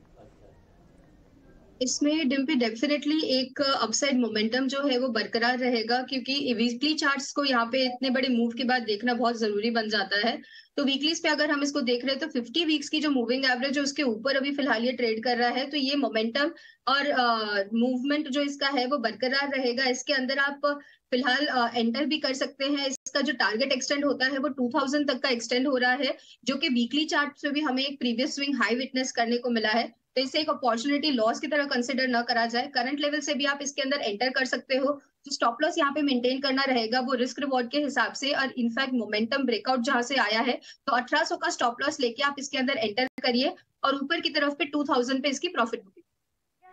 [SPEAKER 6] इसमें डिम्पी डेफिनेटली एक अपसाइड मोमेंटम जो है वो बरकरार रहेगा, क्योंकि वीकली चार्ट्स को यहाँ पे इतने बड़े मूव के बाद देखना बहुत जरूरी बन जाता है। तो वीकलीज पे अगर हम इसको देख रहे हैं तो 50 वीक्स की जो मूविंग एवरेज है उसके ऊपर अभी फिलहाल ये ट्रेड कर रहा है, तो ये मोमेंटम और मूवमेंट जो इसका है वो बरकरार रहेगा। इसके अंदर आप फिलहाल एंटर भी कर सकते हैं। इसका जो टारगेट एक्सटेंड होता है वो 2000 तक का एक्सटेंड हो रहा है, जो कि वीकली चार्ट से भी हमें एक प्रीवियस स्विंग हाई विटनेस करने को मिला है, तो इसे एक अपॉर्चुनिटी लॉस की तरह कंसिडर न करा जाए। करंट लेवल से भी आप इसके अंदर एंटर कर सकते हो। जो स्टॉप लॉस यहाँ पे मेंटेन करना रहेगा वो रिस्क रिवॉर्ड के हिसाब से, और इनफैक्ट मोमेंटम ब्रेकआउट जहां से आया है तो 1800 का स्टॉप लॉस लेके आप इसके अंदर एंटर करिए और ऊपर की तरफ पे 2000 पे इसकी प्रॉफिट बुकिंग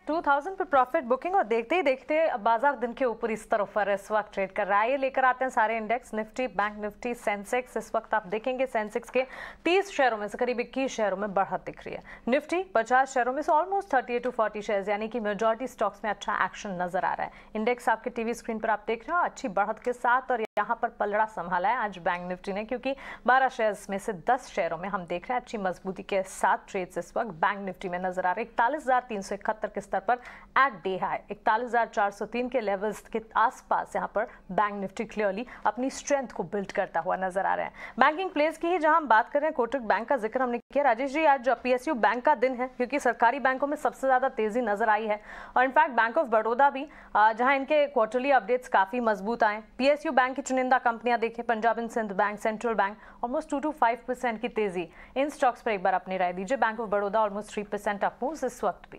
[SPEAKER 3] 2000 पे प्रॉफिट बुकिंग। और देखते ही देखते बाजार दिन के ऊपर इस तरफ पर इस वक्त ट्रेड कर रहा है। ये लेकर आते हैं सारे index, Nifty, bank Nifty, Sensex. इस वक्त आप देखेंगे सेंसेक्स के 30 शेयरों में से करीब 21 शेयरों में बढ़त दिख रही है। निफ्टी 50 शेयरों में से ऑलमोस्ट 38 to 40 शेयर्स, यानी कि मेजॉरिटी स्टॉक्स में अच्छा एक्शन नजर आ रहा है। इंडेक्स आपके टीवी स्क्रीन पर आप देख रहे हो अच्छी बढ़त के साथ, और यहाँ पर पलड़ा संभाला है आज बैंक निफ्टी ने, क्योंकि 12 शेयर्स में से 10 शेयरों में हम देख रहे हैं अच्छी मजबूती के साथ ट्रेड्स इस वक्त बैंक निफ्टी में नजर आ रहे हैं। 41,371 के स्तर पर एट डे हाई 41,403 के लेवल्स के आसपास यहाँ पर बैंक निफ्टी क्लियरली अपनी स्ट्रेंथ को बिल्ड करता हुआ नजर आ रहा है। बैंकिंग प्लेस की ही जहां हम बात कर रहे हैं, कोटक बैंक का जिक्र हमने किया। राजेश जी, आज पीएसयू बैंक का दिन है, क्योंकि सरकारी बैंकों में सबसे ज्यादा तेजी नजर आई है, और इनफैक्ट बैंक ऑफ बड़ौदा भी जहां इनके क्वार्टरली अपडेट्स काफी मजबूत आए। पीएसयू बैंक की चुनिंदा कंपनियां देखें, Punjab and Sind bank, central bank, almost 2 to 5% की तेजी। इन स्टॉक्स पर एक बार अपनी राय दीजिए। Bank of Baroda almost 3% up moves इस वक्त भी।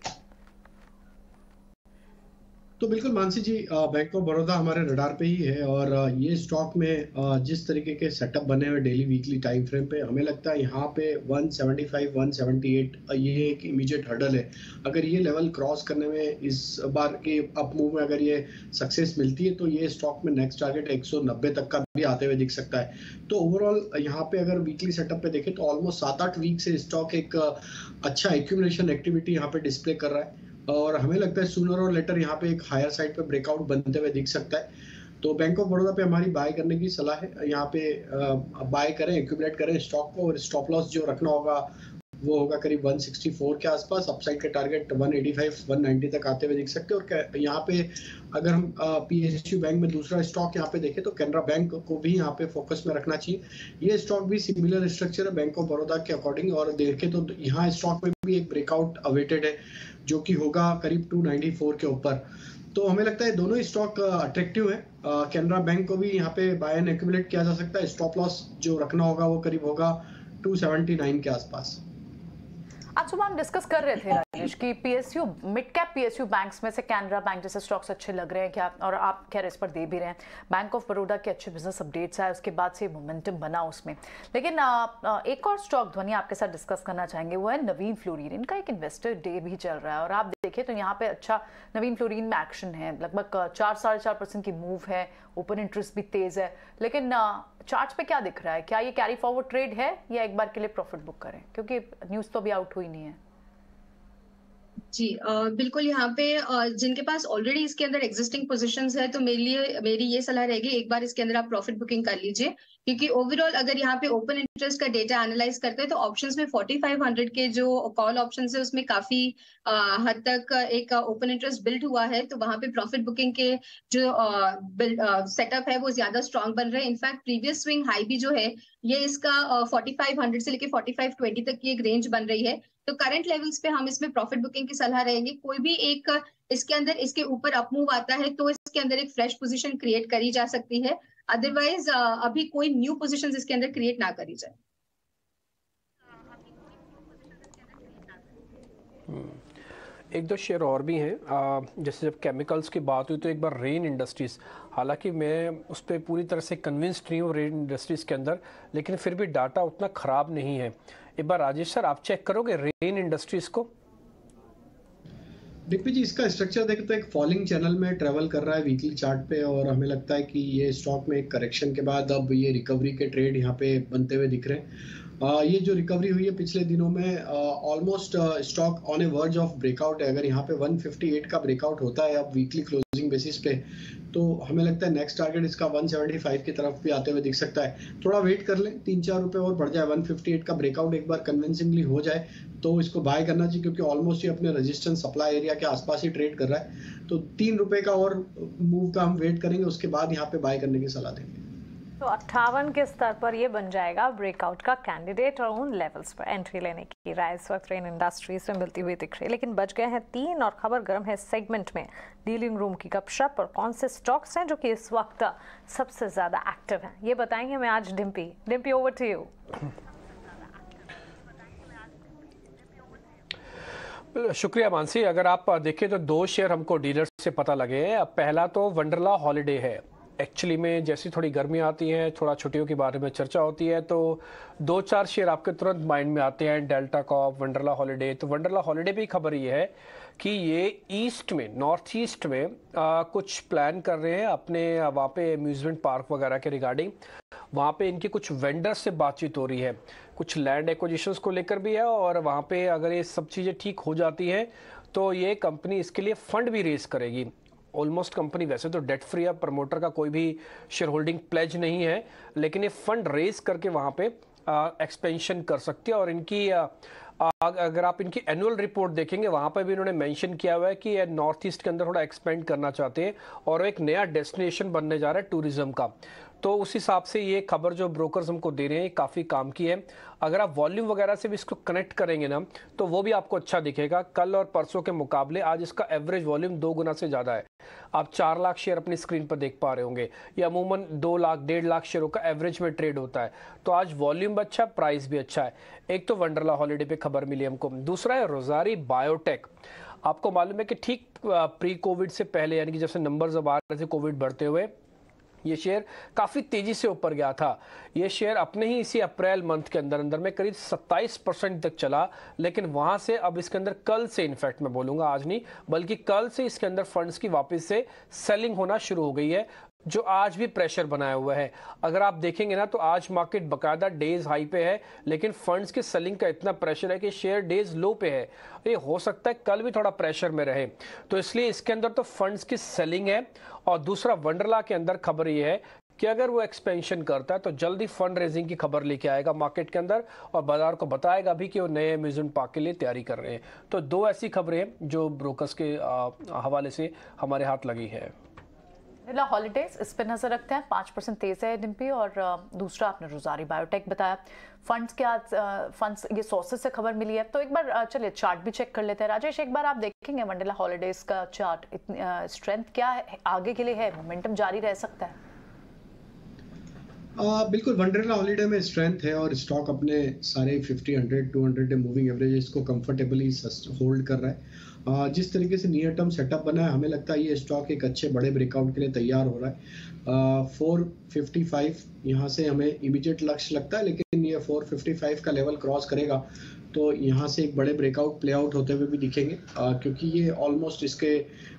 [SPEAKER 5] तो बिल्कुल मानसी जी, बैंक ऑफ बड़ौदा हमारे रडार पे ही है, और ये स्टॉक में जिस तरीके के सेटअप बने हुए डेली वीकली टाइम फ्रेम पे, हमें लगता है यहाँ पे 175 178 ये एक इमीडिएट हर्डल है। अगर ये लेवल क्रॉस करने में इस बार के अप मूव में अगर ये सक्सेस मिलती है तो ये स्टॉक में नेक्स्ट टारगेट 190 तक का भी आते हुए दिख सकता है। तो ओवरऑल यहाँ पे अगर वीकली सेटअप पे देखें तो ऑलमोस्ट 7-8 वीक से स्टॉक एक अच्छा एक्यूमुलेशन एक्टिविटी यहाँ पे डिस्प्ले कर रहा है, और हमें लगता है सूनर और लेटर यहाँ पे एक हायर साइड पे ब्रेकआउट बनते हुए दिख सकता है। तो बैंक ऑफ बड़ौदा पे हमारी बाय करने की सलाह है। यहाँ पे बाय करें, एक्यूमुलेट करें स्टॉक को, और स्टॉप लॉस जो रखना होगा वो होगा करीब 164 के आसपास। अपसाइड का टारगेट 185 190 तक आते हुए दिख सकते हैं। और यहाँ पे अगर हम पीएसयू बैंक में दूसरा स्टॉक यहाँ पे देखें तो कैनरा बैंक को भी यहाँ पे फोकस में रखना चाहिए। ये स्टॉक भी सिमिलर स्ट्रक्चर है बैंक ऑफ बड़ौदा के अकॉर्डिंग, और देखें तो यहाँ स्टॉक में भी एक ब्रेकआउट अवेटेड है जो कि होगा करीब 294 के ऊपर। तो हमें लगता है दोनों ही स्टॉक अट्रैक्टिव है। कैनरा बैंक को भी यहाँ पे बाय एंड एक्यूमुलेट किया जा सकता है। स्टॉप लॉस जो रखना होगा वो करीब होगा 279 के आसपास।
[SPEAKER 1] आज सुबह हम डिस्कस कर रहे थे राजेश कि PSU mid cap PSU banks में से कैनरा बैंक जैसे स्टॉक्स अच्छे लग रहे हैं क्या, और आप खैर इस पर दे भी रहे हैं। बैंक ऑफ बड़ौदा के अच्छे बिजनेस अपडेट्स आए, उसके बाद से मोमेंटम बना उसमें। लेकिन एक और स्टॉक ध्वनि आपके साथ डिस्कस करना चाहेंगे, वो है नवीन फ्लोरिन। इनका एक इन्वेस्टर डे भी चल रहा है, और आप देखें तो यहाँ पे अच्छा नवीन फ्लोरिन में एक्शन है, लगभग 4-4.5% की मूव है, ओपन इंटरेस्ट भी तेज है। लेकिन चार्ट पे क्या दिख रहा है, क्या ये कैरी फॉरवर्ड ट्रेड है या एक बार के लिए प्रॉफिट बुक करें, क्योंकि न्यूज़ तो अभी आउट हुई नहीं है?
[SPEAKER 6] जी बिल्कुल। यहाँ पे जिनके पास ऑलरेडी इसके अंदर एग्जिस्टिंग पोजीशंस है तो मेरी ये सलाह रहेगी, एक बार इसके अंदर आप प्रॉफिट बुकिंग कर लीजिए, क्योंकि ओवरऑल अगर यहाँ पे ओपन इंटरेस्ट का डेटा एनालाइज करते हैं तो ऑप्शंस में 4500 के जो कॉल ऑप्शंस है उसमें काफी हद तक एक ओपन इंटरेस्ट बिल्ड हुआ है, तो वहां पे प्रॉफिट बुकिंग के जो सेटअप है वो ज्यादा स्ट्रांग बन रहे हैं। इनफैक्ट प्रीवियस स्विंग हाई भी जो है ये इसका 4500 से लेके 4520 तक की एक रेंज बन रही है। तो करंट लेवल्स पे हम इसमें प्रॉफिट बुकिंग की सलाह रहेंगे। कोई भी एक इसके अंदर इसके ऊपर अप मूव आता है तो इसके अंदर एक फ्रेश पोजीशन क्रिएट करी जा सकती है, अदरवाइज अभी कोई न्यू पोजीशंस इसके अंदर क्रिएट ना करी जाए।
[SPEAKER 2] एक दो शेयर और भी हैं, जैसे जब केमिकल्स की बात हुई तो एक बार रेन इंडस्ट्रीज़, हालांकि मैं उस पर पूरी तरह से कन्विंस्ड नहीं हूँ रेन इंडस्ट्रीज़ के अंदर, लेकिन फिर भी डाटा उतना ख़राब नहीं है। एक बार राजेश सर आप चेक करोगे रेन इंडस्ट्रीज़ को?
[SPEAKER 5] डीपी जी, इसका स्ट्रक्चर देखें तो एक फॉलिंग चैनल में ट्रेवल कर रहा है वीकली चार्ट पे, और हमें लगता है कि ये स्टॉक में एक करेक्शन के बाद अब ये रिकवरी के ट्रेड यहाँ पे बनते हुए दिख रहे हैं। ये जो रिकवरी हुई है पिछले दिनों में almost stock on A verge of breakout है। अगर यहाँ पे 158 का ब्रेकआउट होता है अब वीकली क्लोजिंग बेसिस पे, तो हमें लगता है नेक्स्ट टारगेट इसका 175 की तरफ भी आते हुए दिख सकता है। थोड़ा वेट कर लें, 3-4 रुपए और बढ़ जाए, 158 का ब्रेकआउट एक बार कन्विंसिंगली हो जाए तो इसको बाय करना चाहिए, क्योंकि ऑलमोस्ट ये अपने रेजिस्टेंस सप्लाई एरिया के आसपास ही ट्रेड कर रहा है। तो 3 रुपए का और मूव का हम वेट करेंगे, उसके बाद यहाँ पे बाय करने की सलाह देंगे।
[SPEAKER 3] तो 58 के स्तर पर ये बन जाएगा ब्रेकआउट का कैंडिडेट और उन लेवल्स पर एंट्री लेने की राय इस वक्त रेन इंडस्ट्रीज में मिलती हुई दिख रही है। लेकिन बच गए हैं 3 और खबर गर्म है सेगमेंट में डीलिंग रूम की गपशप और कौन से स्टॉक्स हैं जो कि इस वक्त सबसे ज्यादा एक्टिव हैं, ये बताएंगे हमें आज डिम्पी ओवर टू यू।
[SPEAKER 2] शुक्रिया मानसी। अगर आप देखें तो 2 शेयर हमको डीलर से पता लगे हैं। पहला तो वंडरला हॉलिडे है। एक्चुअली में जैसी थोड़ी गर्मी आती है, थोड़ा छुट्टियों के बारे में चर्चा होती है, तो 2-4 शेयर आपके तुरंत माइंड में आते हैं, डेल्टा कॉप, वंडरला हॉलिडे। तो वंडरला हॉलिडे भी खबर ये है कि ये ईस्ट में, नॉर्थ ईस्ट में कुछ प्लान कर रहे हैं अपने वहाँ पे अम्यूजमेंट पार्क वगैरह के रिगार्डिंग। वहाँ पे इनकी कुछ वेंडर्स से बातचीत हो रही है, कुछ लैंड एक्विजिशंस को लेकर भी है, और वहाँ पे अगर ये सब चीज़ें ठीक हो जाती हैं तो ये कंपनी इसके लिए फंड भी रेज करेगी। ऑलमोस्ट कंपनी वैसे तो डेट फ्री है, प्रमोटर का कोई भी शेयर होल्डिंग प्लेज नहीं है, लेकिन ये फंड रेज करके वहाँ पे एक्सपेंशन कर सकती है। और इनकी अगर आप इनकी एनुअल रिपोर्ट देखेंगे वहाँ पर भी इन्होंने मेंशन किया हुआ है कि ये नॉर्थ ईस्ट के अंदर थोड़ा एक्सपेंड करना चाहते हैं और एक नया डेस्टिनेशन बनने जा रहा है टूरिज्म का। तो उस हिसाब से ये खबर जो ब्रोकर्स हमको दे रहे हैं काफ़ी काम की है। अगर आप वॉल्यूम वगैरह से भी इसको कनेक्ट करेंगे ना तो वो भी आपको अच्छा दिखेगा। कल और परसों के मुकाबले आज इसका एवरेज वॉल्यूम 2 गुना से ज़्यादा है। आप 4 लाख शेयर अपनी स्क्रीन पर देख पा रहे होंगे, ये अमूमन 2 लाख 1.5 लाख शेयरों का एवरेज में ट्रेड होता है। तो आज वॉल्यूम अच्छा, प्राइस भी अच्छा है। एक तो वंडरला हॉलिडे पे खबर मिली हमको, दूसरा है रोजारी बायोटेक। आपको मालूम है कि ठीक प्री कोविड से पहले, यानी कि जब से नंबर्स अब आ रहे थे कोविड बढ़ते हुए, ये शेयर काफ़ी तेज़ी से ऊपर गया था। ये शेयर अपने ही इसी अप्रैल मंथ के अंदर अंदर में करीब 27% तक चला, लेकिन वहाँ से अब इसके अंदर कल से, इनफैक्ट मैं बोलूँगा आज नहीं बल्कि कल से इसके अंदर फंड्स की वापस से सेलिंग होना शुरू हो गई है, जो आज भी प्रेशर बनाया हुआ है। अगर आप देखेंगे ना तो आज मार्केट बकायदा डेज हाई पे है, लेकिन फंड्स के सेलिंग का इतना प्रेशर है कि शेयर डेज लो पे है। ये हो सकता है कल भी थोड़ा प्रेशर में रहे, तो इसलिए इसके अंदर तो फंड्स की सेलिंग है। और दूसरा वंडरला के अंदर खबर ये है कि अगर वो एक्सपेंशन करता है तो जल्दी फंड रेजिंग की खबर लेके आएगा मार्केट के अंदर और बाजार को बताएगा भी कि वो नए अम्यूजमेंट पार्क के लिए तैयारी कर रहे हैं। तो 2 ऐसी खबरें हैं जो ब्रोकर्स के हवाले से हमारे हाथ लगी है।
[SPEAKER 1] हॉलिडेज इस पे नजर रखते हैं, 5% तेज है डिम्पी। और दूसरा आपने रोजारी बायोटेक बताया। फंड्स के आज फंड्स ये सोर्सेज से खबर मिली है, तो एक बार चलिए चार्ट भी चेक कर लेते हैं। राजेश, एक बार आप देखेंगे वंडरला हॉलिडेज का चार्ट, स्ट्रेंथ क्या है आगे के लिए, है मोमेंटम जारी रह सकता है?
[SPEAKER 5] बिल्कुल, वंडरला हॉलिडे में स्ट्रेंथ है और स्टॉक अपने सारे 50, 100, 200 मूविंग एवरेजेस को कंफर्टेबली होल्ड कर रहा है। जिस तरीके से नियर टर्म सेटअप बना है, हमें लगता है ये स्टॉक एक अच्छे बड़े ब्रेकआउट के लिए तैयार हो रहा है। 455 यहाँ से हमें इमीडिएट लक्ष्य लगता है, लेकिन ये 455 का लेवल क्रॉस करेगा तो यहाँ से एक बड़े ब्रेकआउट प्ले आउट होते हुए भी दिखेंगे, क्योंकि ये ऑलमोस्ट इसके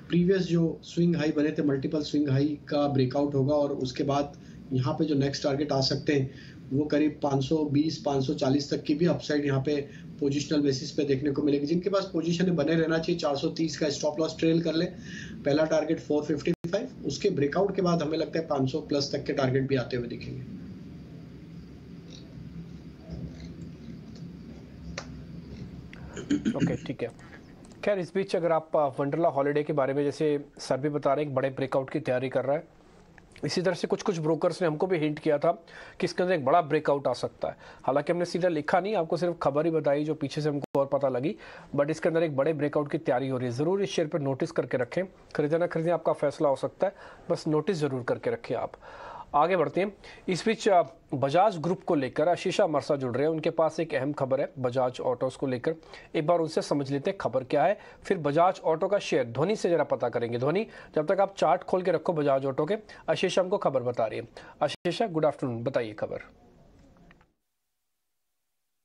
[SPEAKER 5] प्रीवियस जो स्विंग हाई बने थे, मल्टीपल स्विंग हाई का ब्रेकआउट होगा और उसके बाद यहाँ पे जो नेक्स्ट टारगेट आ सकते हैं वो करीब 520, 540 तक की भी अपसाइड यहाँ पे पोजिशनल बेसिस पे देखने को मिलेगी। जिनके पास पोजीशन बने रहना चाहिए, 430 का स्टॉप लॉस ट्रेल कर ले। पहला टारगेट 455, उसके ब्रेकआउट के बाद हमें लगता है 500 प्लस तक के टारगेट भी आते हुए दिखेंगे।
[SPEAKER 2] ओके, ठीक है। खैर, इस बीच अगर आप वंडरला हॉलिडे के बारे में, जैसे सर भी बता रहे हैं, एक बड़े ब्रेकआउट की तैयारी कर रहा है, इसी तरह से कुछ ब्रोकर्स ने हमको भी हिंट किया था कि इसके अंदर एक बड़ा ब्रेकआउट आ सकता है। हालांकि हमने सीधा लिखा नहीं, आपको सिर्फ खबर ही बताई जो पीछे से हमको और पता लगी, बट इसके अंदर एक बड़े ब्रेकआउट की तैयारी हो रही है। ज़रूर इस शेयर पर नोटिस करके रखें, खरीदना ना खरीदें आपका फैसला हो सकता है, बस नोटिस ज़रूर करके रखें आप। आगे बढ़ते हैं। इस बीच बजाज ग्रुप को लेकर आशीषा मरसा जुड़ रहे हैं, उनके पास एक अहम खबर है बजाज ऑटोज को लेकर। एक बार उनसे समझ लेते हैं खबर क्या है, फिर बजाज ऑटो का शेयर ध्वनि से जरा पता करेंगे। ध्वनि, जब तक आप चार्ट खोल के रखो बजाज ऑटो के, आशीषा हमको खबर बता रही है। आशीषा, गुड आफ्टरनून, बताइए खबर।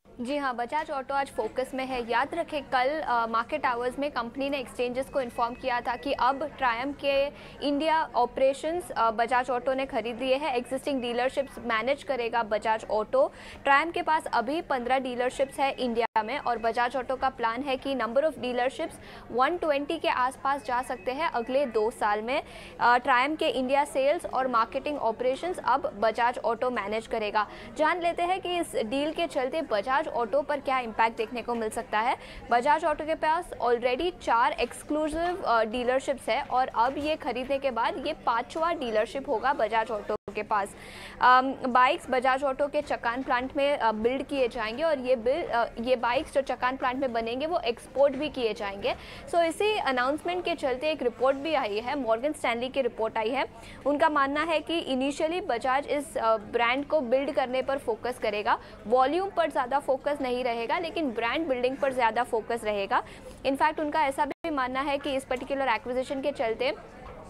[SPEAKER 9] जी हाँ, बजाज ऑटो आज फोकस में है। याद रखें, कल मार्केट आवर्स में कंपनी ने एक्सचेंजेस को इन्फॉर्म किया था कि अब ट्रायम्फ के इंडिया ऑपरेशंस बजाज ऑटो ने खरीद लिए हैं। एग्जिस्टिंग डीलरशिप्स मैनेज करेगा बजाज ऑटो। ट्रायम्फ के पास अभी 15 डीलरशिप्स है इंडिया में, और बजाज ऑटो का प्लान है कि नंबर ऑफ डीलरशिप्स 120 के आसपास जा सकते हैं अगले 2 साल में। ट्रायम्फ के इंडिया सेल्स और मार्केटिंग ऑपरेशंस अब बजाज ऑटो मैनेज करेगा। जान लेते हैं कि इस डील के चलते बजाज ऑटो पर क्या इम्पैक्ट देखने को मिल सकता है। बजाज ऑटो के पास ऑलरेडी 4 एक्सक्लूसिव डीलरशिप्स है, और अब ये खरीदने के बाद ये 5वां डीलरशिप होगा बजाज ऑटो के पास। बाइक्स बजाज ऑटो के चकान प्लांट में बिल्ड किए जाएंगे, और ये बाइक्स जो चकान प्लांट में बनेंगे वो एक्सपोर्ट भी किए जाएंगे। सो इसी अनाउंसमेंट के चलते एक रिपोर्ट भी आई है, मॉर्गन स्टैनली की रिपोर्ट आई है। उनका मानना है कि इनिशियली बजाज इस ब्रांड को बिल्ड करने पर फोकस करेगा, वॉल्यूम पर ज़्यादा फोकस नहीं रहेगा, लेकिन ब्रांड बिल्डिंग पर ज़्यादा फोकस रहेगा। इनफैक्ट उनका ऐसा भी मानना है कि इस पर्टिकुलर एक्विजिशन के चलते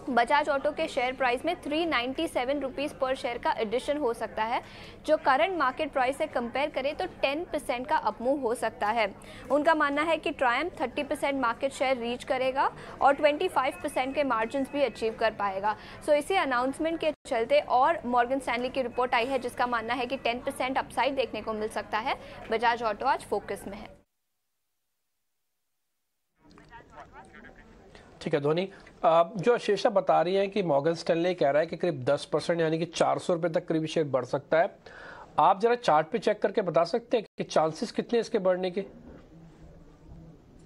[SPEAKER 9] बजाज ऑटो के शेयर प्राइस में 397 रुपीज़ पर शेयर का एडिशन हो सकता है, जो करंट मार्केट प्राइस से कंपेयर करें तो 10% का अपमूव हो सकता है। उनका मानना है कि ट्रायम्फ 30% मार्केट शेयर रीच करेगा और 25% के मार्जिन्स भी अचीव कर पाएगा। सो इसी अनाउंसमेंट के चलते और मॉर्गन स्टैनली की रिपोर्ट आई है जिसका मानना है कि 10% अपसाइड देखने को मिल सकता है। बजाज ऑटो आज फोकस में है।
[SPEAKER 2] ठीक है ध्वनि, जो आशीषा बता रही है कि मॉर्गन स्टैनली कह रहा है कि करीब 10% यानी कि 400 रुपए तक करीब शेयर बढ़ सकता है। आप जरा चार्ट पे चेक करके बता सकते हैं कि चांसेस कितने इसके बढ़ने के?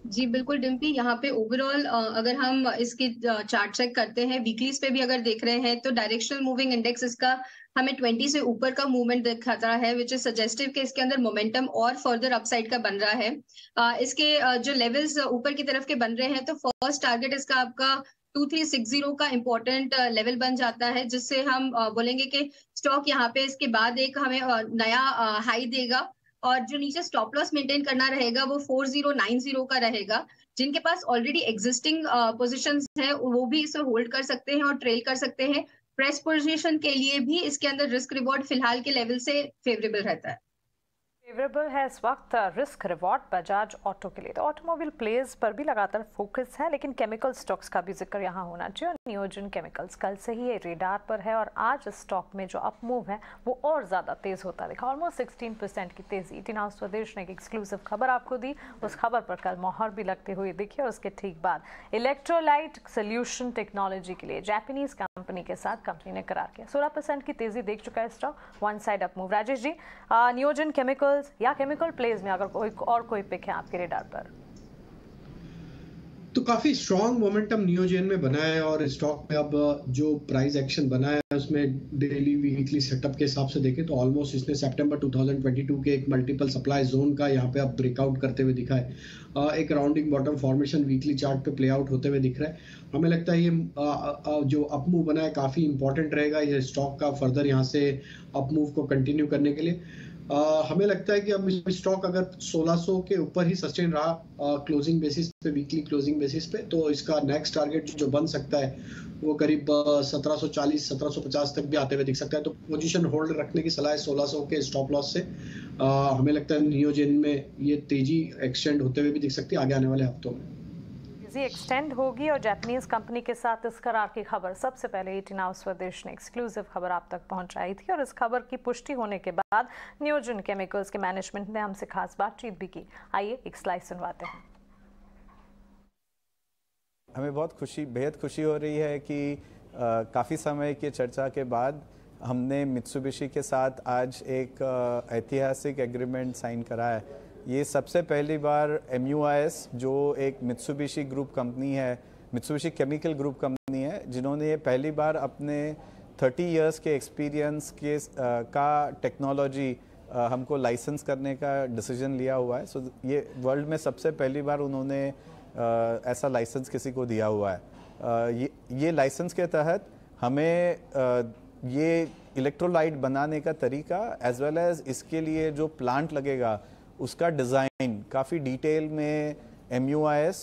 [SPEAKER 6] जी बिल्कुल डिम्पी, यहाँ पे ओवरऑल अगर हम इसकी चार्ट चेक करते हैं, वीकलीज पे भी अगर देख रहे हैं तो डायरेक्शनल मूविंग इंडेक्स इसका हमें 20 से ऊपर का मूवमेंट दिखाता है, विच इज सजेस्टिव कि इसके अंदर मोमेंटम और फर्दर अपसाइड का बन रहा है। इसके जो लेवल्स ऊपर की तरफ के बन रहे हैं, तो फर्स्ट टारगेट इसका आपका 2360 का इंपॉर्टेंट लेवल बन जाता है, जिससे हम बोलेंगे कि स्टॉक यहाँ पे इसके बाद एक हमें नया हाई देगा, और जो नीचे स्टॉप लॉस मेंटेन करना रहेगा वो 4090 का रहेगा। जिनके पास ऑलरेडी एग्जिस्टिंग पोजीशंस है वो भी इसे होल्ड कर सकते हैं और ट्रेल कर सकते हैं। प्रेस पोजीशन के लिए भी इसके अंदर रिस्क रिवॉर्ड फिलहाल के लेवल से फेवरेबल रहता है।
[SPEAKER 3] फेवरेबल है इस वक्त रिस्क रिवॉर्ड बजाज ऑटो के लिए। तो ऑटोमोबाइल प्लेयर्स पर भी लगातार फोकस है, लेकिन केमिकल स्टॉक्स का भी जिक्र यहाँ होना चाहिए। नियोजन केमिकल्स कल से ही ये रेडार पर है, और आज स्टॉक में जो अप मूव है वो और ज़्यादा तेज़ होता दिखा। ऑलमोस्ट 16% की तेज़ी। टीना स्वदेश ने एक एक्सक्लूसिव खबर आपको दी, उस खबर पर कल मोहर भी लगते हुए दिखी। और उसके ठीक बाद इलेक्ट्रोलाइट सोल्यूशन टेक्नोलॉजी के लिए जापानीज कंपनी के साथ कंपनी ने करार किया। 16% की तेज़ी देख चुका है stock, one side up move. Rajesh ji, Neogen chemical या केमिकल प्लेस में अगर कोई पिक है आपके रेडार पर?
[SPEAKER 5] तो काफी स्ट्रॉन्ग मोमेंटम नियोजन में बना है, और स्टॉक में अब जो प्राइस एक्शन बना है उसमें डेली वीकली सेटअप के हिसाब से देखें तो ऑलमोस्ट इसने सितंबर 2022 के एक मल्टीपल सप्लाई जोन का यहाँ पे अब ब्रेकआउट करते हुए दिखा है। एक rounding bottom formation weekly chart पे प्ले आउट होते हुए दिख रहा है। हमें लगता है ये जो अपमूव बना है काफी इंपॉर्टेंट रहेगा ये स्टॉक का फर्दर यहाँ से अपमूव को कंटिन्यू करने के लिए। हमें लगता है कि अब स्टॉक अगर 1600 के ऊपर ही सस्टेन रहा क्लोजिंग बेसिस पे, वीकली क्लोजिंग बेसिस पे, तो इसका नेक्स्ट टारगेट जो बन सकता है वो करीब 1740 1750 तक भी आते हुए दिख सकता है। तो पोजीशन होल्ड रखने की सलाह है 1600 के स्टॉप लॉस से। हमें लगता है नियोजन में ये तेजी एक्सटेंड होते हुए भी दिख सकती है आगे आने वाले हफ्तों में।
[SPEAKER 3] फ्रेंचाइजी एक्सटेंड होगी और जापानीज कंपनी के साथ इस करार की खबर सबसे पहले 18 आवर्स स्वदेश ने एक्सक्लूसिव खबर आप तक पहुंचाई थी और इस खबर की पुष्टि होने के बाद नियोजन केमिकल्स के मैनेजमेंट ने हमसे खास बातचीत भी की। आइए एक स्लाइड सुनवाते हैं।
[SPEAKER 10] हमें बेहद खुशी हो रही है कि काफ़ी समय की चर्चा के बाद हमने मित्सुबिशी के साथ आज एक ऐतिहासिक एग्रीमेंट साइन करा है। ये सबसे पहली बार MUIS जो एक मित्सुबिशी ग्रुप कंपनी है, मित्सुबिशी केमिकल ग्रुप कंपनी है, जिन्होंने ये पहली बार अपने 30 इयर्स के एक्सपीरियंस के का टेक्नोलॉजी हमको लाइसेंस करने का डिसीजन लिया हुआ है। सो ये वर्ल्ड में सबसे पहली बार उन्होंने ऐसा लाइसेंस किसी को दिया हुआ है। ये लाइसेंस के तहत हमें ये इलेक्ट्रोलाइट बनाने का तरीका एज वेल एज इसके लिए जो प्लांट लगेगा उसका डिज़ाइन काफ़ी डिटेल में MUIS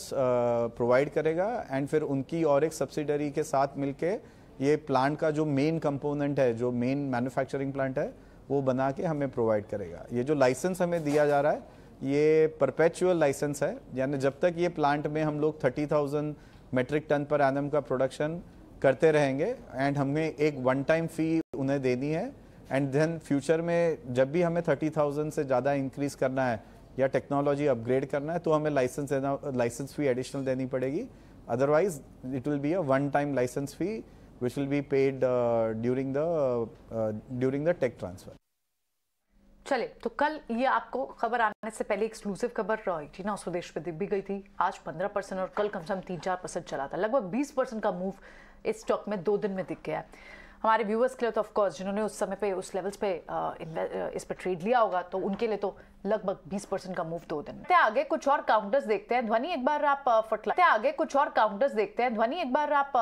[SPEAKER 10] प्रोवाइड करेगा एंड फिर उनकी और एक सब्सिडरी के साथ मिलके ये प्लांट का जो मेन कंपोनेंट है, जो मेन मैन्युफैक्चरिंग प्लांट है, वो बना के हमें प्रोवाइड करेगा। ये जो लाइसेंस हमें दिया जा रहा है ये परपेचुअल लाइसेंस है, यानी जब तक ये प्लांट में हम लोग 30,000 मेट्रिक टन पर एनम का प्रोडक्शन करते रहेंगे एंड हमें एक वन टाइम फी उन्हें देनी है एंड देन फ्यूचर में जब भी हमें 30,000 से ज़्यादा इंक्रीज करना है या टेक्नोलॉजी अपग्रेड करना है तो हमें लाइसेंस फी एडिशनल देनी पड़ेगी। Otherwise it will be a one time licence fee which will be paid during the tech transfer.
[SPEAKER 1] चले तो कल ये आपको खबर आने से पहले एक्सक्लूसिव खबर 18 स्वदेश पे दिख भी गई थी। आज 15% और कल कम से कम 3-4% चला था। लगभग 20% का मूव इस स्टॉक में 2 दिन में दिख गया है। हमारे व्यूअर्स के लिए तो ऑफ कोर्स जिन्होंने उस समय पे उस लेवल्स पे इस पे ट्रेड लिया होगा तो उनके लिए तो लगभग 20% का मूव 2 दिन में। आगे कुछ और काउंटर्स देखते हैं। ध्वनि एक बार आप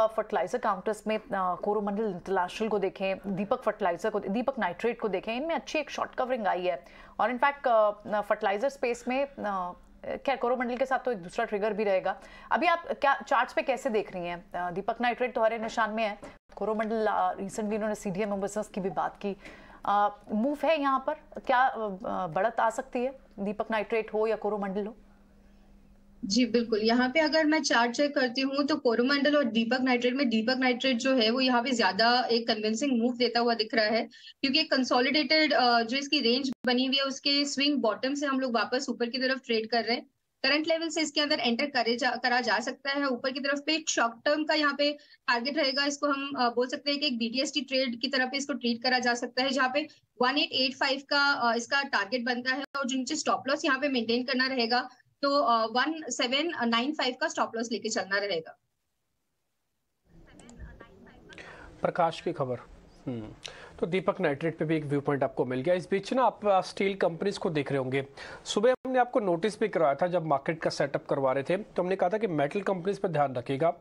[SPEAKER 1] फर्टिलाइजर काउंटर्स में कोरोमंडल इंटरनेशनल को देखें, दीपक नाइट्रेट को देखें। इनमें अच्छी एक शॉर्ट कवरिंग आई है और इनफैक्ट फर्टिलाइजर स्पेस में खैर कोरोमंडल के साथ तो एक दूसरा ट्रिगर भी रहेगा। अभी आप क्या चार्ट्स पे कैसे देख रही हैं? दीपक नाइट्रेट तो हरे निशान में है, कोरोमंडल रिसेंटली उन्होंने CDMO बिजनेस की भी बात की। मूव है यहाँ पर, क्या बढ़त आ सकती है, दीपक नाइट्रेट हो या कोरोमंडल हो?
[SPEAKER 6] जी बिल्कुल, यहाँ पे अगर मैं चार्ट चेक करती हूँ तो कोरोमंडल और दीपक नाइट्रेट जो है वो यहाँ पे ज्यादा एक कन्विंसिंग मूव देता हुआ दिख रहा है, क्योंकि एक कंसोलिडेटेड जो इसकी रेंज बनी हुई है उसके स्विंग बॉटम से हम लोग वापस ऊपर की तरफ ट्रेड कर रहे हैं। करंट लेवल से इसके अंदर एंटर करा जा सकता है। ऊपर की तरफ पे एक शॉर्ट टर्म का यहाँ पे टारगेट रहेगा, इसको हम बोल सकते हैं कि एक BTST ट्रेड की तरफ इसको ट्रीट करा जा सकता है, जहाँ पे 1885 का इसका टारगेट बनता है और जो नीचे स्टॉप लॉस यहाँ पे मेंटेन करना रहेगा तो 1795 का स्टॉप लॉस लेके चलना रहेगा।
[SPEAKER 2] प्रकाश की खबर तो दीपक नाइट्रेट पे भी एक व्यू पॉइंट आपको मिल गया। इस बीच ना आप स्टील कंपनीज को देख रहे होंगे। सुबह हमने आपको नोटिस भी करवाया था जब मार्केट का सेटअप करवा रहे थे, तो हमने कहा था कि मेटल कंपनीज पर ध्यान रखिएगा।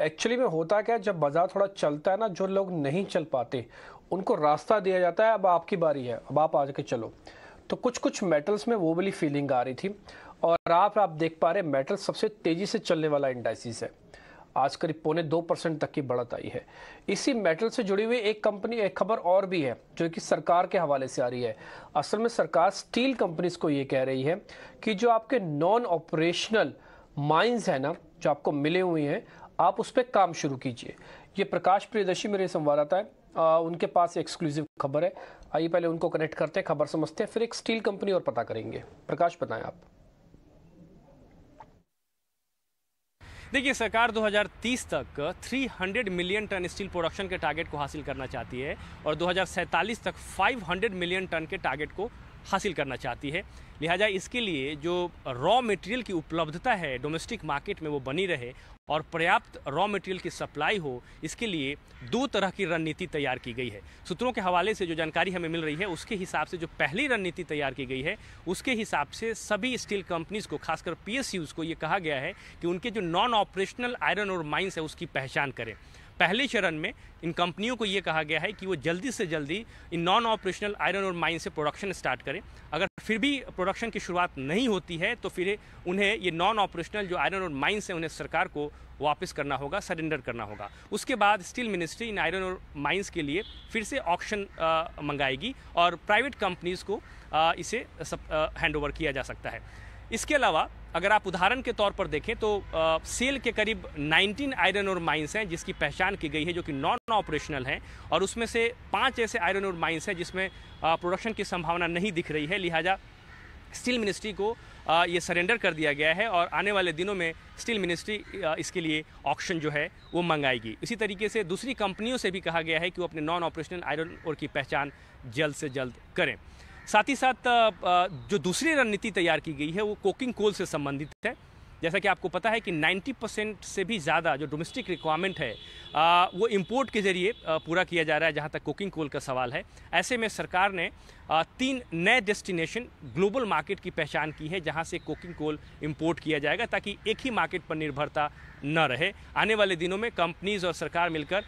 [SPEAKER 2] एक्चुअली में होता क्या है, जब बाजार थोड़ा चलता है ना, जो लोग नहीं चल पाते उनको रास्ता दिया जाता है, अब आपकी बारी है, अब आप आके चलो। तो कुछ मेटल्स में वो वाली फीलिंग आ रही थी और आप देख पा रहे मेटल सबसे तेजी से चलने वाला इंडाइसिस है। आज करीब 0.25% तक की बढ़त आई है। इसी मेटल से जुड़ी हुई एक खबर और भी है जो कि सरकार के हवाले से आ रही है। असल में सरकार स्टील कंपनीज को ये कह रही है कि जो आपके नॉन ऑपरेशनल माइंस है ना, जो आपको मिले हुए हैं, आप उस पर काम शुरू कीजिए। ये प्रकाश प्रियदर्शी मेरे संवाददाता है, उनके पास एक्सक्लूसिव खबर है। आइए पहले उनको कनेक्ट करते हैं, खबर समझते हैं, फिर एक स्टील कंपनी और पता करेंगे। प्रकाश बताएं आप।
[SPEAKER 11] देखिए, सरकार 2030 तक 300 मिलियन टन स्टील प्रोडक्शन के टारगेट को हासिल करना चाहती है और 2047 तक 500 मिलियन टन के टारगेट को हासिल करना चाहती है। लिहाजा इसके लिए जो रॉ मटेरियल की उपलब्धता है डोमेस्टिक मार्केट में वो बनी रहे और पर्याप्त रॉ मटेरियल की सप्लाई हो, इसके लिए 2 तरह की रणनीति तैयार की गई है। सूत्रों के हवाले से जो जानकारी हमें मिल रही है उसके हिसाब से जो पहली रणनीति तैयार की गई है उसके हिसाब से सभी स्टील कंपनीज को, खासकर PSUs को, ये कहा गया है कि उनके जो नॉन ऑपरेशनल आयरन और माइंस है उसकी पहचान करें। पहले चरण में इन कंपनियों को ये कहा गया है कि वो जल्दी से जल्दी इन नॉन ऑपरेशनल आयरन और माइन से प्रोडक्शन स्टार्ट करें। अगर फिर भी प्रोडक्शन की शुरुआत नहीं होती है तो फिर उन्हें ये नॉन ऑपरेशनल जो आयरन और माइंस है उन्हें सरकार को वापस करना होगा, सरेंडर करना होगा। उसके बाद स्टील मिनिस्ट्री इन आयरन और माइंस के लिए फिर से ऑक्शन मंगाएगी और प्राइवेट कंपनीज़ को इसे हैंड ओवर किया जा सकता है। इसके अलावा अगर आप उदाहरण के तौर पर देखें तो सेल के करीब 19 आयरन और माइंस हैं जिसकी पहचान की गई है जो कि नॉन ऑपरेशनल हैं, और उसमें से 5 ऐसे आयरन और माइंस हैं जिसमें प्रोडक्शन की संभावना नहीं दिख रही है। लिहाजा स्टील मिनिस्ट्री को ये सरेंडर कर दिया गया है और आने वाले दिनों में स्टील मिनिस्ट्री इसके लिए ऑक्शन जो है वो मंगाएगी। इसी तरीके से दूसरी कंपनियों से भी कहा गया है कि वो अपने नॉन ऑपरेशनल आयरन ओर की पहचान जल्द से जल्द करें। साथ ही साथ जो दूसरी रणनीति तैयार की गई है वो कोकिंग कोल से संबंधित है। जैसा कि आपको पता है कि 90% से भी ज़्यादा जो डोमेस्टिक रिक्वायरमेंट है वो इंपोर्ट के ज़रिए पूरा किया जा रहा है जहाँ तक कोकिंग कोल का सवाल है। ऐसे में सरकार ने 3 नए डेस्टिनेशन ग्लोबल मार्केट की पहचान की है जहाँ से कोकिंग कोल इंपोर्ट किया जाएगा ताकि एक ही मार्केट पर निर्भरता न रहे। आने वाले दिनों में कंपनीज और सरकार मिलकर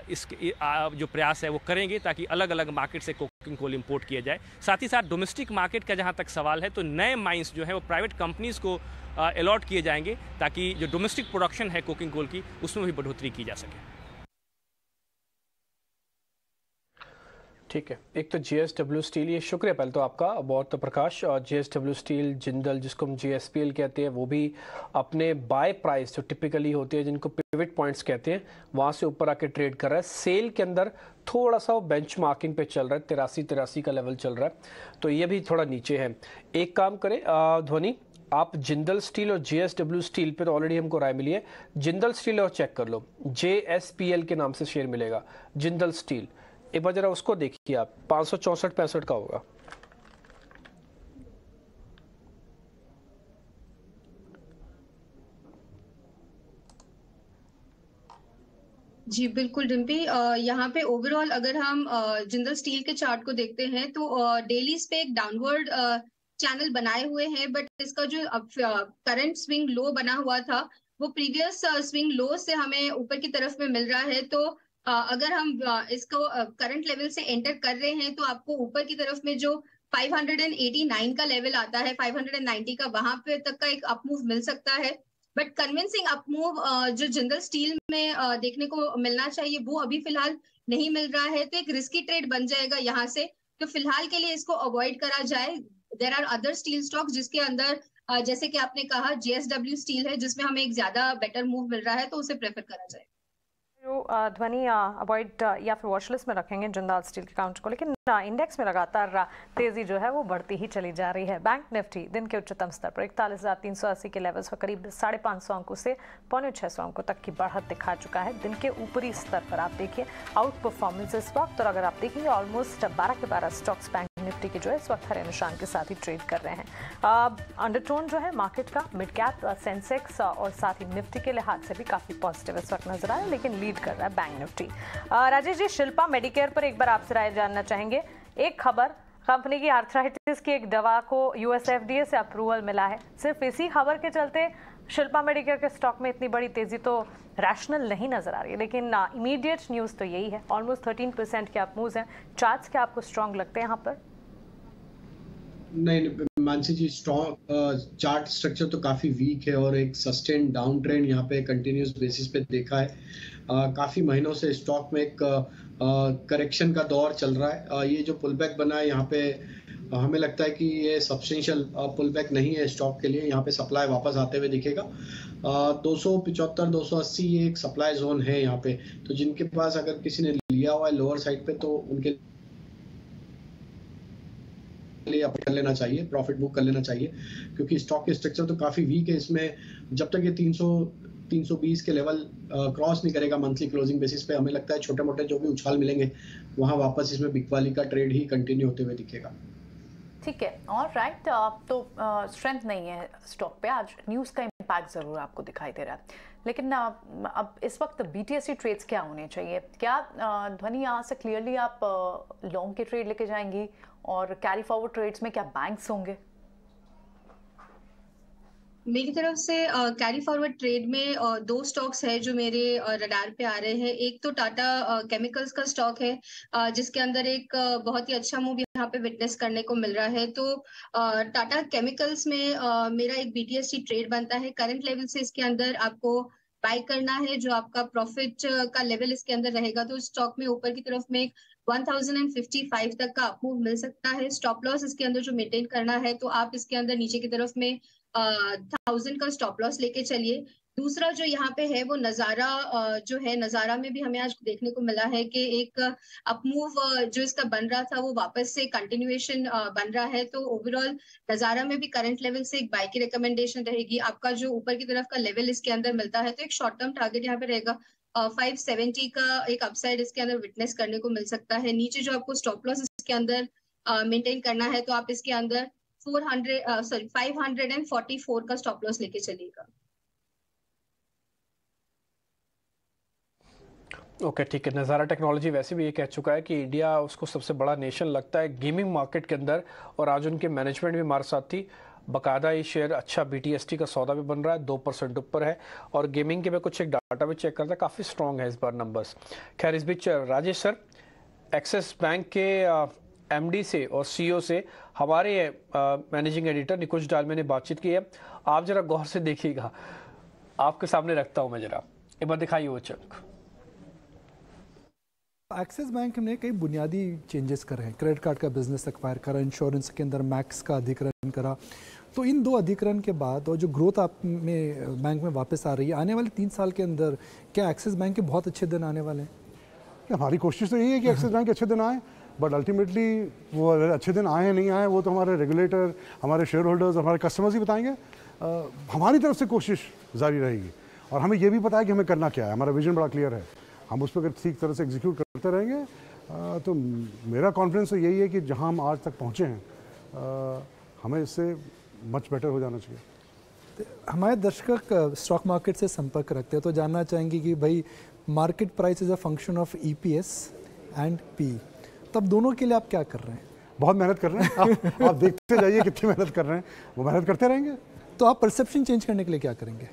[SPEAKER 11] इसके जो प्रयास है वो करेंगे ताकि अलग अलग मार्केट से कोकिंग कोल इंपोर्ट किया जाए। साथ ही साथ डोमेस्टिक मार्केट का जहाँ तक सवाल है तो नए माइंस जो है वो प्राइवेट कंपनीज को अलॉट किए जाएंगे ताकि जो डोमेस्टिक प्रोडक्शन है कोकिंग कोल की उसमें भी बढ़ोतरी की जा सके।
[SPEAKER 2] ठीक है, एक तो JSW स्टील, ये शुक्रिया पहले तो आपका बहुत प्रकाश। और JSW स्टील, जिंदल जिसको हम JSPL कहते हैं, वो भी अपने बाय प्राइस जो टिपिकली होती है जिनको पिवट पॉइंट्स कहते हैं वहाँ से ऊपर आके ट्रेड कर रहा है। सेल के अंदर थोड़ा सा वो बेंच मार्किंग पे चल रहा है, 83 का लेवल चल रहा है, तो ये भी थोड़ा नीचे है। एक काम करें ध्वनि, आप जिंदल स्टील और JSW स्टील पे तो ऑलरेडी हमको राय मिली है, जिंदल स्टील और चेक कर लो, JSPL के नाम से शेयर मिलेगा जिंदल स्टील, एक बार जरा उसको देखिए आप, 564-65 का होगा।
[SPEAKER 6] जी बिल्कुल डिम्पी, यहाँ पे ओवरऑल अगर हम जिंदल स्टील के चार्ट को देखते हैं तो डेलीज पे एक डाउनवर्ड चैनल बनाए हुए हैं, बट इसका जो करंट स्विंग लो बना हुआ था वो प्रीवियस स्विंग लो से हमें ऊपर की तरफ में मिल रहा है। तो अगर हम इसको करंट लेवल से एंटर कर रहे हैं तो आपको ऊपर की तरफ में जो 589 का लेवल आता है, 590 का, वहां पे तक का एक अपमूव मिल सकता है। बट कन्विंसिंग अपमूव जो जिंदल स्टील में देखने को मिलना चाहिए वो अभी फिलहाल नहीं मिल रहा है, तो एक रिस्की ट्रेड बन जाएगा यहाँ से। तो फिलहाल के लिए इसको अवॉइड करा जाए। There are other steel stocks जिसके अंदर जैसे कि आपने कहा JSW स्टील है जिसमें हमें एक ज्यादा बेटर मूव मिल रहा है, तो उसे प्रेफर करा जाए।
[SPEAKER 3] ध्वनि अवॉइड या फिर वॉचलिस्ट में रखेंगे जिंदाल स्टील के काउंटर को, लेकिन इंडेक्स में लगातार तेजी जो है वो बढ़ती ही चली जा रही है। बैंक निफ्टी दिन के उच्चतम स्तर पर 41,380 के लेवल्स पर करीब 550 अंकों से 650 अंकों तक की बढ़त दिखा चुका है। दिन के ऊपरी स्तर पर आप देखिए आउट परफॉर्मेंस इस वक्त, और अगर आप देखेंगे ऑलमोस्ट 12 के 12 स्टॉक्स बैंक निफ्टी के जो है इस वक्त हरे निशान के साथ ही ट्रेड कर रहे हैं। अंडरटोन जो है मार्केट का मिड कैप सेंसेक्स और साथ ही निफ्टी के लिहाज से भी काफी पॉजिटिव इस वक्त नजर आ रहा है, लेकिन लीड कर रहा है bank Nifty. Rajesh ji, Shilpa Medicare पर एक बार आपसे राय जानना चाहेंगे। एक खबर, कंपनी की आर्थराइटिस की एक दवा को US FDA से अप्रूवल मिला है। सिर्फ इसी खबर के चलते शिल्पा मेडिकेयर के स्टॉक में इतनी बड़ी तेजी तो रैशनल नहीं नजर आ रही है, लेकिन इमीडिएट न्यूज तो यही है। ऑलमोस्ट 13% के अपमूव्स हैं। चार्ट्स क्या आपको स्ट्रॉन्ग लगते हैं यहाँ पर?
[SPEAKER 5] नहीं मानसी जी, स्ट्रॉन्ग चार्ट स्ट्रक्चर तो काफी वीक है और एक सस्टेन डाउन ट्रेंड यहाँ पे कंटिन्यूस बेसिस पे देखा है। काफी महीनों से स्टॉक में एक करेक्शन का दौर चल रहा है। ये जो पुलबैक बना है यहाँ पे हमें लगता है कि ये सब्सटेंशियल पुलबैक नहीं है स्टॉक के लिए। यहाँ पे सप्लाई वापस आते हुए दिखेगा। 275-280 ये एक सप्लाई जोन है यहाँ पे, तो जिनके पास अगर किसी ने लिया हुआ है लोअर साइड पे तो उनके लिए अप कर लेना चाहिए, प्रॉफिट बुक कर लेना चाहिए, क्योंकि स्टॉक के स्ट्रक्चर तो काफी वीक है। इसमें जब तक ये 320 के लेवल क्रॉस नहीं करेगा मंथली क्लोजिंग बेसिस पे, हमें लगता है छोटे मोटे जो भी उछाल मिलेंगे वहां वापस इसमें बिकवाली का ट्रेड ही कंटिन्यू होते हुए दिखेगा।
[SPEAKER 1] ठीक है, और राइट, तो स्ट्रेंथ नहीं है स्टॉक पे, आज न्यूज़ का इम्पैक्ट ज़रूर आपको दिखाई दे रहा है। लेकिन अब इस वक्त BTSE ट्रेड्स क्या होने चाहिए? क्या ध्वनि यहाँ से क्लियरली आप लॉन्ग के ट्रेड लेके जाएंगी, और कैरी फॉरवर्ड ट्रेड्स में क्या बैंक्स होंगे?
[SPEAKER 6] मेरी तरफ से कैरी फॉरवर्ड ट्रेड में 2 स्टॉक्स है जो मेरे रडार पे आ रहे हैं। एक तो टाटा केमिकल्स का स्टॉक है जिसके अंदर एक बहुत ही अच्छा मूव यहाँ पे विटनेस करने को मिल रहा है। तो टाटा केमिकल्स में मेरा एक BTSE ट्रेड बनता है। करंट लेवल से इसके अंदर आपको बाय करना है, जो आपका प्रॉफिट का लेवल इसके अंदर रहेगा तो स्टॉक में ऊपर की तरफ में 1055 तक का अपमूव मिल सकता है। स्टॉप लॉस इसके अंदर जो मेंटेन करना है, तो आप इसके अंदर नीचे की तरफ में 1000 का स्टॉप लॉस लेके चलिए। दूसरा जो यहाँ पे है वो नजारा जो है, नजारा में भी हमें आज देखने को मिला है कि एक अपमूव जो इसका बन रहा था वो वापस से कंटिन्यूएशन बन रहा है। तो ओवरऑल नजारा में भी करंट लेवल से एक बाय की रिकमेंडेशन रहेगी। आपका जो ऊपर की तरफ का लेवल इसके अंदर मिलता है तो एक शॉर्ट टर्म टारगेट यहाँ पे रहेगा 570 का एक अपसाइड इसके अंदर विटनेस करने को मिल सकता है। नीचे जो आपको स्टॉप लॉस इसके अंदर मेंटेन करना है तो आप इसके अंदर 544 का स्टॉप लॉस लेके चलिएगा।
[SPEAKER 2] ओके ठीक है। नज़ारा टेक्नोलॉजी वैसे भी ये कह चुका है कि इंडिया उसको सबसे बड़ा नेशन लगता है गेमिंग मार्केट के अंदर, और आज उनके मैनेजमेंट भी हमारे साथ थी। बाकायदा ये शेयर अच्छा BTST का सौदा भी बन रहा है, 2% ऊपर है, और गेमिंग के मैं कुछ एक डाटा भी चेक करता है, काफ़ी स्ट्रॉन्ग है इस बार नंबर्स। खैर, इस बीच राजेश सर, एक्सिस बैंक के MD से और CEO से हमारे मैनेजिंग एडिटर निकुंज डालमिया ने बातचीत की है। आप जरा गौर से देखिएगा, आपके सामने रखता हूँ मैं, जरा एक बार दिखाइए वो चेक।
[SPEAKER 12] एक्सिस बैंक ने कई बुनियादी चेंजेस करे हैं। क्रेडिट कार्ड का बिजनेस एक्वायर करा, इंश्योरेंस के अंदर मैक्स का अधिग्रहण करा। तो इन 2 अधिग्रहण के बाद और जो ग्रोथ आप में बैंक में वापस आ रही है, आने वाले 3 साल के अंदर क्या एक्सिस बैंक के बहुत अच्छे दिन आने वाले हैं?
[SPEAKER 13] हमारी कोशिश तो यही है कि एक्सिस बैंक के अच्छे दिन आए, बट अल्टीमेटली वो अच्छे दिन आए नहीं आए वो तो हमारे रेगुलेटर, हमारे शेयर होल्डर्स, हमारे कस्टमर्स ही बताएंगे। हमारी तरफ से कोशिश जारी रहेगी, और हमें ये भी पता है कि हमें करना क्या है। हमारा विजन बड़ा क्लियर है, हम उस पर अगर ठीक तरह से एग्जीक्यूट करते रहेंगे तो मेरा कॉन्फिडेंस तो यही है कि जहां हम आज तक पहुंचे हैं हमें इससे मच बेटर हो जाना चाहिए।
[SPEAKER 12] हमारे दर्शक स्टॉक मार्केट से संपर्क रखते हैं तो जानना चाहेंगे कि भाई market price is a function of EPS and P, तब दोनों के लिए आप क्या कर रहे हैं?
[SPEAKER 13] बहुत मेहनत कर रहे हैं। आप देखते जाइए कितनी मेहनत कर रहे हैं, वो मेहनत करते रहेंगे।
[SPEAKER 12] तो आप परसेप्शन चेंज करने के लिए क्या करेंगे?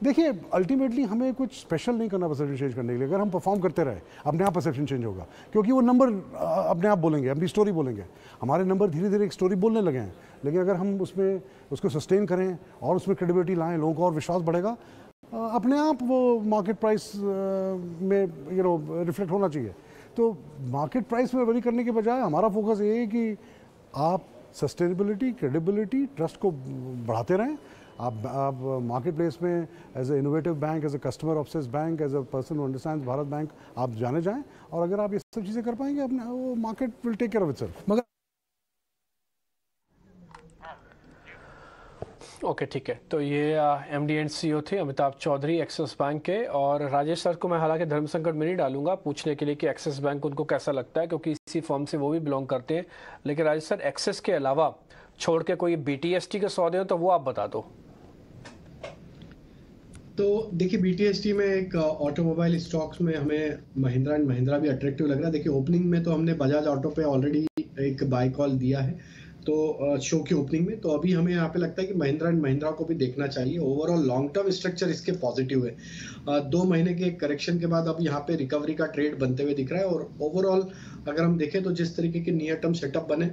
[SPEAKER 13] देखिए, अल्टीमेटली हमें कुछ स्पेशल नहीं करना परसेप्शन चेंज करने के लिए। अगर हम परफॉर्म करते रहे, अपने आप परसेप्शन चेंज होगा, क्योंकि वो नंबर अपने आप बोलेंगे, अपनी स्टोरी बोलेंगे। हमारे नंबर धीरे धीरे एक स्टोरी बोलने लगे हैं, लेकिन अगर हम उसमें उसको सस्टेन करें और उसमें क्रेडिबिलिटी लाएं, लोगों को और विश्वास बढ़ेगा, अपने आप वो मार्केट प्राइस में रिफ्लेक्ट होना चाहिए। तो मार्केट प्राइस में वरी करने के बजाय हमारा फोकस ये है कि आप सस्टेनेबिलिटी, क्रेडिबिलिटी, ट्रस्ट को बढ़ाते रहें। आप मार्केट प्लेस में as a innovative bank, as a customer obsessed bank, as a person who understands Bharat bank आप जाने जाएं, और अगर आप ये सब चीज़ें कर पाएंगे, अपने वो market will take care of itself. मगर
[SPEAKER 2] ओके ठीक है। तो ये MD एंड CEO थे अमिताभ चौधरी एक्सिस बैंक के। और राजेश सर को मैं हालांकि धर्म संकट में नहीं डालूंगा पूछने के लिए कि एक्सिस बैंक उनको कैसा लगता है, क्योंकि इसी फर्म से वो भी बिलोंग करते हैं। लेकिन राजेश सर, एक्सिस के अलावा छोड़ के कोई BTST के सौदे हो तो वो आप बता दो।
[SPEAKER 5] तो देखिए, BTST में एक ऑटोमोबाइल स्टॉक्स में हमें महिंद्रा एंड महिंद्रा भी अट्रैक्टिव लग रहा है। देखिए, ओपनिंग में तो हमने बजाज ऑटो पे ऑलरेडी एक बाय कॉल दिया है, तो शो की ओपनिंग में। तो अभी हमें यहाँ पे लगता है कि महिंद्रा एंड महिंद्रा को भी देखना चाहिए। ओवरऑल लॉन्ग टर्म स्ट्रक्चर इसके पॉजिटिव है। 2 महीने के करेक्शन के बाद अब यहाँ पे रिकवरी का ट्रेड बनते हुए दिख रहा है। और ओवरऑल अगर हम देखें तो जिस तरीके के नियर टर्म सेटअप बने,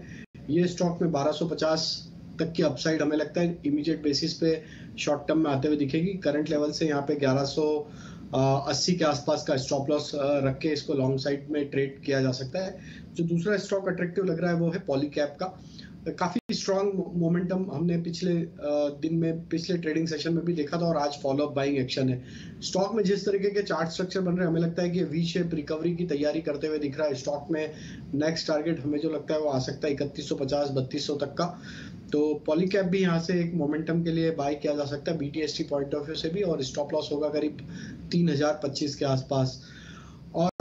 [SPEAKER 5] ये स्टॉक में 1250 तक की अपसाइड हमें लगता है इमीडिएट बेसिस पे शॉर्ट टर्म में आते हुए दिखेगी। करंट लेवल से यहाँ पे 1180 के आसपास का स्टॉप लॉस रख के इसको लॉन्ग साइड में ट्रेड किया जा सकता है। जो दूसरा स्टॉक अट्रैक्टिव लग रहा है वो है पॉलीकैब का। काफी स्ट्रॉन्ग मोमेंटम हमने पिछले दिन में, पिछले ट्रेडिंग सेशन में भी देखा था, और आज फॉलो अप बाइंग एक्शन है। स्टॉक में जिस तरीके के चार्ट स्ट्रक्चर बन रहे हैं, हमें लगता है कि वी शेप रिकवरी की तैयारी करते हुए दिख रहा है। स्टॉक में नेक्स्ट टारगेट हमें जो लगता है वो आ सकता है 3150 3200 तक का। तो पॉलीकैब भी यहाँ से एक मोमेंटम के लिए बाय किया जा सकता है BTST पॉइंट ऑफ व्यू से भी, और स्टॉप लॉस होगा करीब 3025 के आसपास। और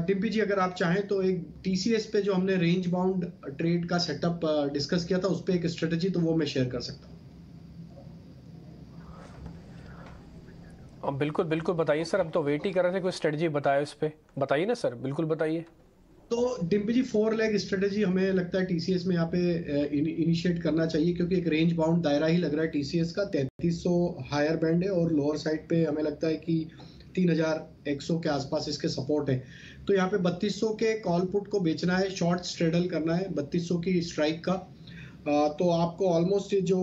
[SPEAKER 5] डिम्पी जी, अगर आप चाहें तो एक TCS पे जो हमने रेंज बाउंड ट्रेड का सेटअप डिस्कस किया था, उस पे एक स्ट्रेटजी तो वो मैं शेयर कर सकता हूँ।
[SPEAKER 2] बिल्कुल बिल्कुल बताइए सर, हम तो वेट ही कर रहे थे, कोई स्ट्रेटजी बताए उस पे, बताइए ना सर, बिल्कुल बताइए।
[SPEAKER 5] तो डिम्पी जी, 4 लेग स्ट्रेटजी हमें लगता है TCS में यहाँ पे इनिशिएट करना चाहिए, क्योंकि एक रेंज बाउंड दायरा ही लग रहा है TCS का। 3300 हायर बैंड है, और लोअर साइड पे हमें लगता है कि 3100 के आसपास इसके सपोर्ट है। तो यहाँ पे 3200 के कॉल पुट को बेचना है, शॉर्ट स्ट्रेडल करना है 3200 की स्ट्राइक का। तो आपको ऑलमोस्ट जो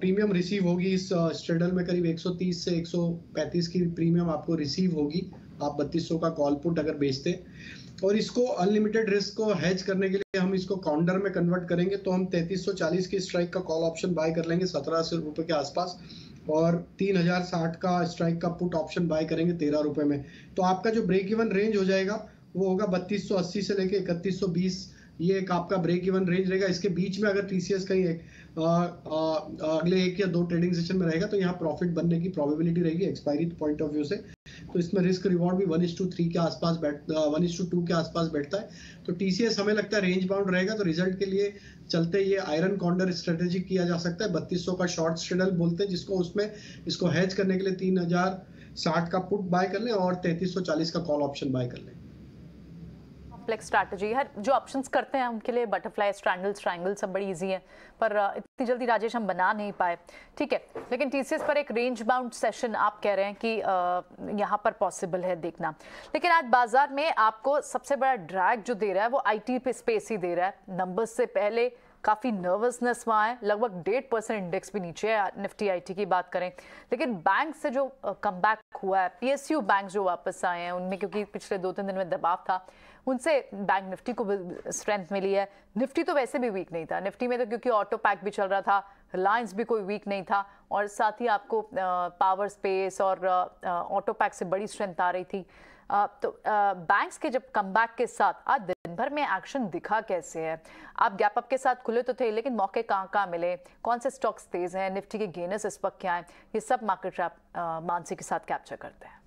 [SPEAKER 5] प्रीमियम रिसीव होगी इस स्ट्रेडल में, करीब 130 से 135 की प्रीमियम आपको रिसीव होगी, आप 3200 का कॉल पुट अगर बेचते। और इसको अनलिमिटेड रिस्क को हेज करने के लिए हम हम इसको काउंटर में कन्वर्ट करेंगे तो हम 3340 की स्ट्राइक का कॉल ऑप्शन बाय कर लेंगे 1700 रुपए के आसपास, और 3060 का स्ट्राइक का पुट ऑप्शन बाय करेंगे 13 रुपए में। तो आपका जो ब्रेक इवन रेंज हो जाएगा वो होगा 3280 से लेके 3120, ये एक आपका ब्रेक इवन रेंज रहेगा। इसके बीच में अगर टीसीएस कहीं अगले 1 या 2 ट्रेडिंग सेशन में रहेगा तो यहाँ प्रॉफिट बनने की प्रोबेबिलिटी रहेगी एक्सपायरी पॉइंट ऑफ व्यू से। तो इसमें रिस्क रिवॉर्ड भी 1:3 के आसपास 1:2 के आसपास बैठता है। तो टीसीएस हमें लगता है रेंज बाउंड रहेगा, तो रिजल्ट के लिए चलते ये आयरन कॉर्नर स्ट्रेटेजी किया जा सकता है। 3200 का शॉर्ट स्ट्रेडल बोलते हैं जिसको, उसमें इसको हेज करने के लिए 3060 का पुट बाय कर लें और 3340 का कॉल ऑप्शन बाय कर लें।
[SPEAKER 1] कॉम्प्लेक्स स्ट्रैटेजी है, जो ऑप्शंस करते हैं उनके लिए बटरफ्लाई, ट्रायंगल सब बड़ी इजी है, पर इतनी जल्दी राजेश हम बना नहीं पाए। ठीक है, लेकिन टीसीएस पर एक रेंज बाउंड सेशन आप कह रहे हैं कि यहाँ पर पॉसिबल है देखना। लेकिन आज बाजार में आपको सबसे बड़ा ड्रैग जो दे रहा है वो आईटी पे स्पेस ही दे रहा है। नंबर्स से पहले काफ़ी नर्वसनेस वहाँ है, लगभग 1.5% इंडेक्स भी नीचे है निफ्टी आईटी की बात करें। लेकिन बैंक से जो कमबैक हुआ है, पीएसयू बैंक जो वापस आए हैं उनमें, क्योंकि पिछले 2-3 दिन में दबाव था, उनसे बैंक निफ्टी को स्ट्रेंथ मिली है। निफ्टी तो वैसे भी वीक नहीं था, निफ्टी में तो क्योंकि ऑटो पैक भी चल रहा था, रिलायंस भी कोई वीक नहीं था, और साथ ही आपको पावर स्पेस और ऑटो पैक से बड़ी स्ट्रेंथ आ रही थी। तो बैंक्स के जब कमबैक के साथ आज दिन भर में एक्शन दिखा कैसे है? आप गैप अप के साथ खुले तो थे, लेकिन मौके कहाँ मिले, कौन से स्टॉक्स तेज हैं, निफ्टी के गेनर्स इस वक्त क्या है, ये सब मार्केट ट्रैप मानसी के साथ कैप्चर करते हैं।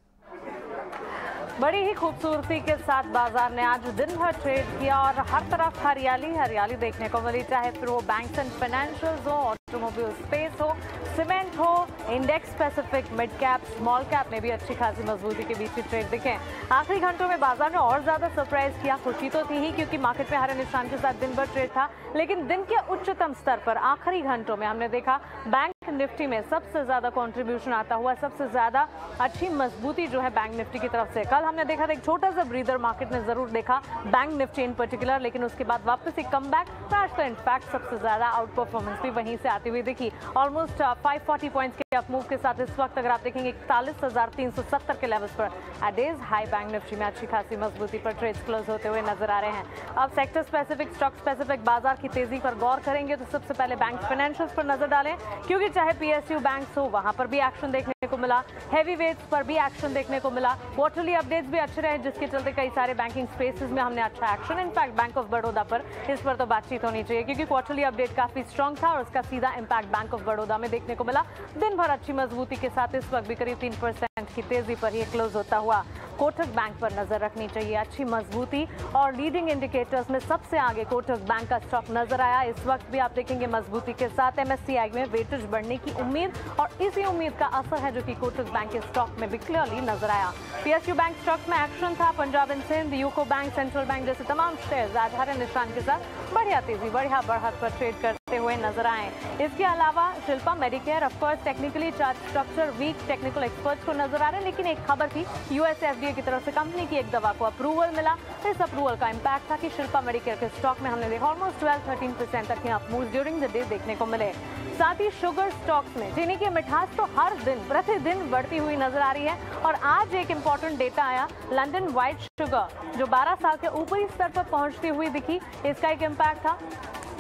[SPEAKER 3] बड़ी ही खूबसूरती के साथ बाजार ने आज दिन भर ट्रेड किया और हर तरफ हरियाली देखने को मिली, चाहे फिर वो बैंक्स एंड फाइनेंशियल्स हो, ऑटोमोबाइल स्पेस हो, सीमेंट हो, index specific, mid cap, small cap में भी अच्छी खासी मजबूती के बीच ट्रेड दिखे। आखिरी घंटों में बाजार ने और ज्यादा सरप्राइज किया। खुशी तो थी ही क्योंकि मार्केट में हरे निशान के साथ दिन भर ट्रेड था, लेकिन दिन के उच्चतम स्तर पर आखिरी घंटों में हमने देखा बैंक निफ्टी में सबसे ज्यादा कंट्रीब्यूशन आता हुआ, सबसे ज्यादा अच्छी मजबूती जो है बैंक निफ्टी की तरफ से। कल हमने देखा था एक छोटा सा ब्रीदर मार्केट ने जरूर देखा, बैंक निफ्टी इन पर्टिकुलर, लेकिन उसके बाद वापस एक कमबैक। आज तो इनफैक्ट सबसे ज्यादा आउट परफॉर्मेंस भी वहीं से आती हुई दिखी। ऑलमोस्ट 540 पॉइंट्स के अप मूव के साथ इस वक्त अगर आप देखेंगे 41,370 के लेवल्स पर eight days high bank Nifty में अच्छी खासी मजबूती पर ट्रेड्स क्लोज होते हुए नजर आ रहे हैं। अब सेक्टर स्पेसिफिक, स्टॉक स्पेसिफिक बाजार की तेजी पर गौर करेंगे तो सबसे पहले बैंक फाइनेंशियल्स पर नजर डालें, क्योंकि चाहे पीएसयू बैंक्स हो वहां पर भी एक्शन देखने को मिला, हैवी वेट्स पर भी एक्शन देखने को मिला, क्वार्टरली अपडेट्स भी अच्छे रहे जिसके चलते कई सारे बैंकिंग स्पेसेस में हमने अच्छा action, in fact bank of Baroda पर इस पर तो बातचीत होनी चाहिए क्योंकि क्वार्टरली अपडेट काफी स्ट्रॉन्ग था और उसका सीधा इंपैक्ट बैंक ऑफ बड़ौदा में देखने को मिला। दिन भर अच्छी मजबूती के साथ इस वक्त भी करीब 3% की तेजी पर ही क्लोज होता हुआ। कोटक बैंक पर नजर रखनी चाहिए, अच्छी मजबूती और लीडिंग इंडिकेटर्स में सबसे आगे कोटक बैंक का स्टॉक नजर आया। इस वक्त भी आप देखेंगे मजबूती के साथ एमएससीआई में वेटेज बढ़ने की उम्मीद और इसी उम्मीद का असर है जो कि कोटक बैंक के स्टॉक में भी क्लियरली नजर आया। पीएसयू बैंक स्टॉक में एक्शन था, Punjab and Sind, UCO bank, central bank जैसे तमाम शेयर्स आज हरे निशान के साथ बढ़िया तेजी, बढ़िया बढ़त पर ट्रेड करते हुए नजर आए। इसके अलावा Shilpa Medicare of course technically chart structure weak, technical experts को नजर आ रहे हैं, लेकिन एक खबर थी यूएस एफडीए की तरफ से कंपनी की एक दवा को अप्रूवल मिला। इस अप्रूवल का इंपैक्ट था कि शिल्पा मेडिकेयर के स्टॉक में हमने देखा ऑलमोस्ट 12-13% तक के अपमूव ड्यूरिंग द डे देखने को मिले। साथ ही शुगर स्टॉक्स में चीनी की मिठास तो हर दिन प्रतिदिन बढ़ती हुई नजर आ रही है और आज एक इंपॉर्टेंट डेटा आया, लंदन व्हाइट शुगर जो 12 साल के ऊपरी स्तर पर पहुंचती हुई दिखी, इसका एक इंपैक्ट था।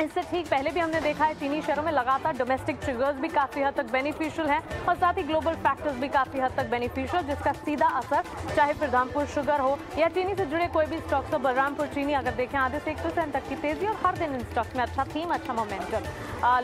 [SPEAKER 3] इससे ठीक पहले भी हमने देखा है चीनी शेयरों में लगातार डोमेस्टिक ट्रिगर्स भी काफी हद तक बेनिफिशियल है और साथ ही ग्लोबल फैक्टर्स भी काफी हद तक बेनिफिशियल, जिसका सीधा असर चाहे फिर रामपुर शुगर हो या चीनी से जुड़े कोई भी स्टॉक्स हो। बलरामपुर चीनी अगर देखें आधे से 1% तक की तेजी और हर दिन इन स्टॉक्स में अच्छा थीम, अच्छा मोमेंटम।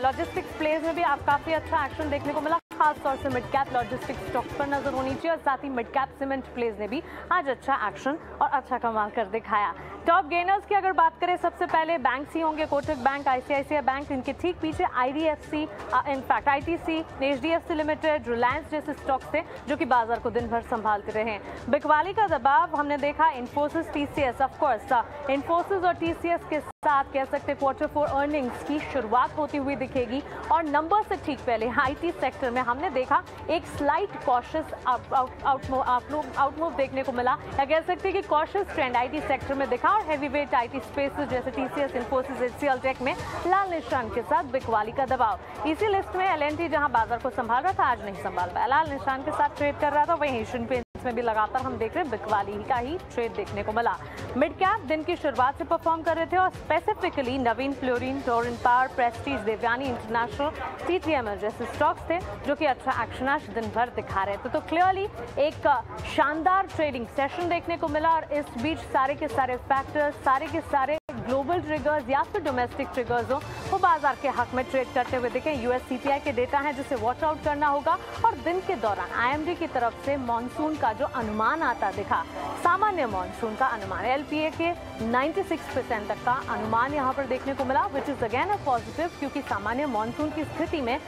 [SPEAKER 3] लॉजिस्टिक्स प्लेस में भी आप काफी अच्छा एक्शन देखने को मिला, खासतौर से मिड कैप लॉजिस्टिक्स स्टॉक्स पर नजर होनी चाहिए और साथ ही मिड कैप सीमेंट प्लेस ने भी आज अच्छा एक्शन और अच्छा कमाल कर दिखाया। टॉप गेनर्स की अगर बात करें सबसे पहले बैंक्स ही होंगे, कोटक बैंक, आईसीआईसीआई बैंक, इनके ठीक पीछे IDFC, in fact ITC, HDFC limited, Reliance जैसे स्टॉक्स थे जो कि बाजार को दिन भर संभालते रहे। बिकवाली का दबाव हमने देखा, इन्फोसिस, टीसीएस, ऑफकोर्स इन्फोसिस और टीसीएस के साथ कह सकते Q4 अर्निंग्स की शुरुआत होती हुई दिखेगी और नंबर से ठीक पहले आईटी सेक्टर में हमने देखा एक स्लाइट कॉशियस आउटमूव देखने को मिला, या कह सकते हैं कि कॉशियस ट्रेंड आईटी सेक्टर में दिखा और हैवीवेट आईटी स्पेसेस जैसे टीसीएस, इन्फोसिस, एचसीएल टेक में लाल निशान के साथ बिकवाली का दबाव। इसी लिस्ट में एलएनटी जहां बाजार को संभाल रहा था आज नहीं संभाल पाया, लाल निशान के साथ ट्रेड कर रहा था, वहीं एशियन पेंट्स इसमें भी लगातार हम देख रहे हैं बिकवाली का ही ट्रेड देखने को मिला। मिड कैप दिन की शुरुआत से परफॉर्म कर रहे थे और specifically Navin Fluorine, Torrent Power, Prestige, Devyani International, TTML जैसे स्टॉक्स थे जो कि अच्छा एक्शन आज दिन भर दिखा रहे थे। तो क्लियरली एक शानदार ट्रेडिंग सेशन देखने को मिला और इस बीच सारे के सारे फैक्टर्स, सारे के सारे ग्लोबल ट्रिगर्स या फिर डोमेस्टिक ट्रिगर्स हो वो बाजार के हक में ट्रेड करते हुए दिखे। US CPI के डेटा है जिसे वॉच आउट करना होगा और दिन के दौरान IMD की तरफ से मॉनसून का जो अनुमान आता दिखा, सामान्य मॉनसून का अनुमान LPA के 96% तक का अनुमान यहाँ पर देखने को मिला, which is again a positive, क्योंकि सामान्य मॉनसून की स्थिति में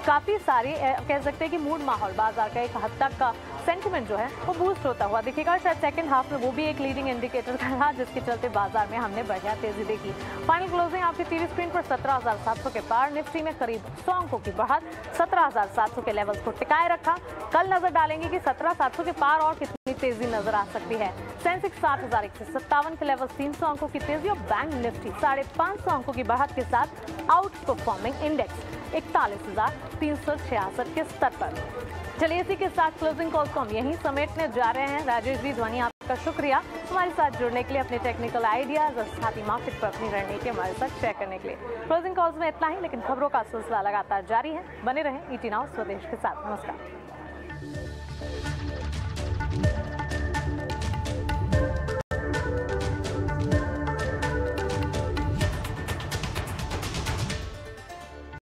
[SPEAKER 3] काफी सारे कह सकते हैं कि मूड माहौल बाजार का एक हद तक का सेंटिमेंट जो है वो बूस्ट होता हुआ दिखेगा। शायद सेकंड हाफ में वो भी एक लीडिंग इंडिकेटर था जिसके चलते बाजार में हमने बढ़िया तेजी देखी। फाइनल क्लोजिंग आपकी टीवी स्क्रीन पर 17,700 के पार, निफ्टी में करीब 100 अंकों की बढ़त 17,700 के लेवल्स को टिकाए रखा। कल नजर डालेंगे कि 17,700 के पार और कितनी तेजी नजर आ सकती है। सेंसेक्स 60,157 के लेवल, 300 अंकों की तेजी और बैंक निफ्टी 550 अंकों की बढ़त के साथ आउट परफॉर्मिंग इंडेक्स 41,366 के स्तर पर। चलिए इसी के साथ क्लोजिंग कॉल्स को हम यहीं समेटने जा रहे हैं। राजेश जी, ध्वनि आपका शुक्रिया हमारे साथ जुड़ने के लिए, अपने टेक्निकल आइडियाज और साथ ही मार्केट पर अपनी रणनीति हमारे साथ शेयर करने के लिए। क्लोजिंग कॉल्स में इतना ही, लेकिन खबरों का सिलसिला लगातार जारी है। बने रहें ET Now स्वदेश के साथ। नमस्कार।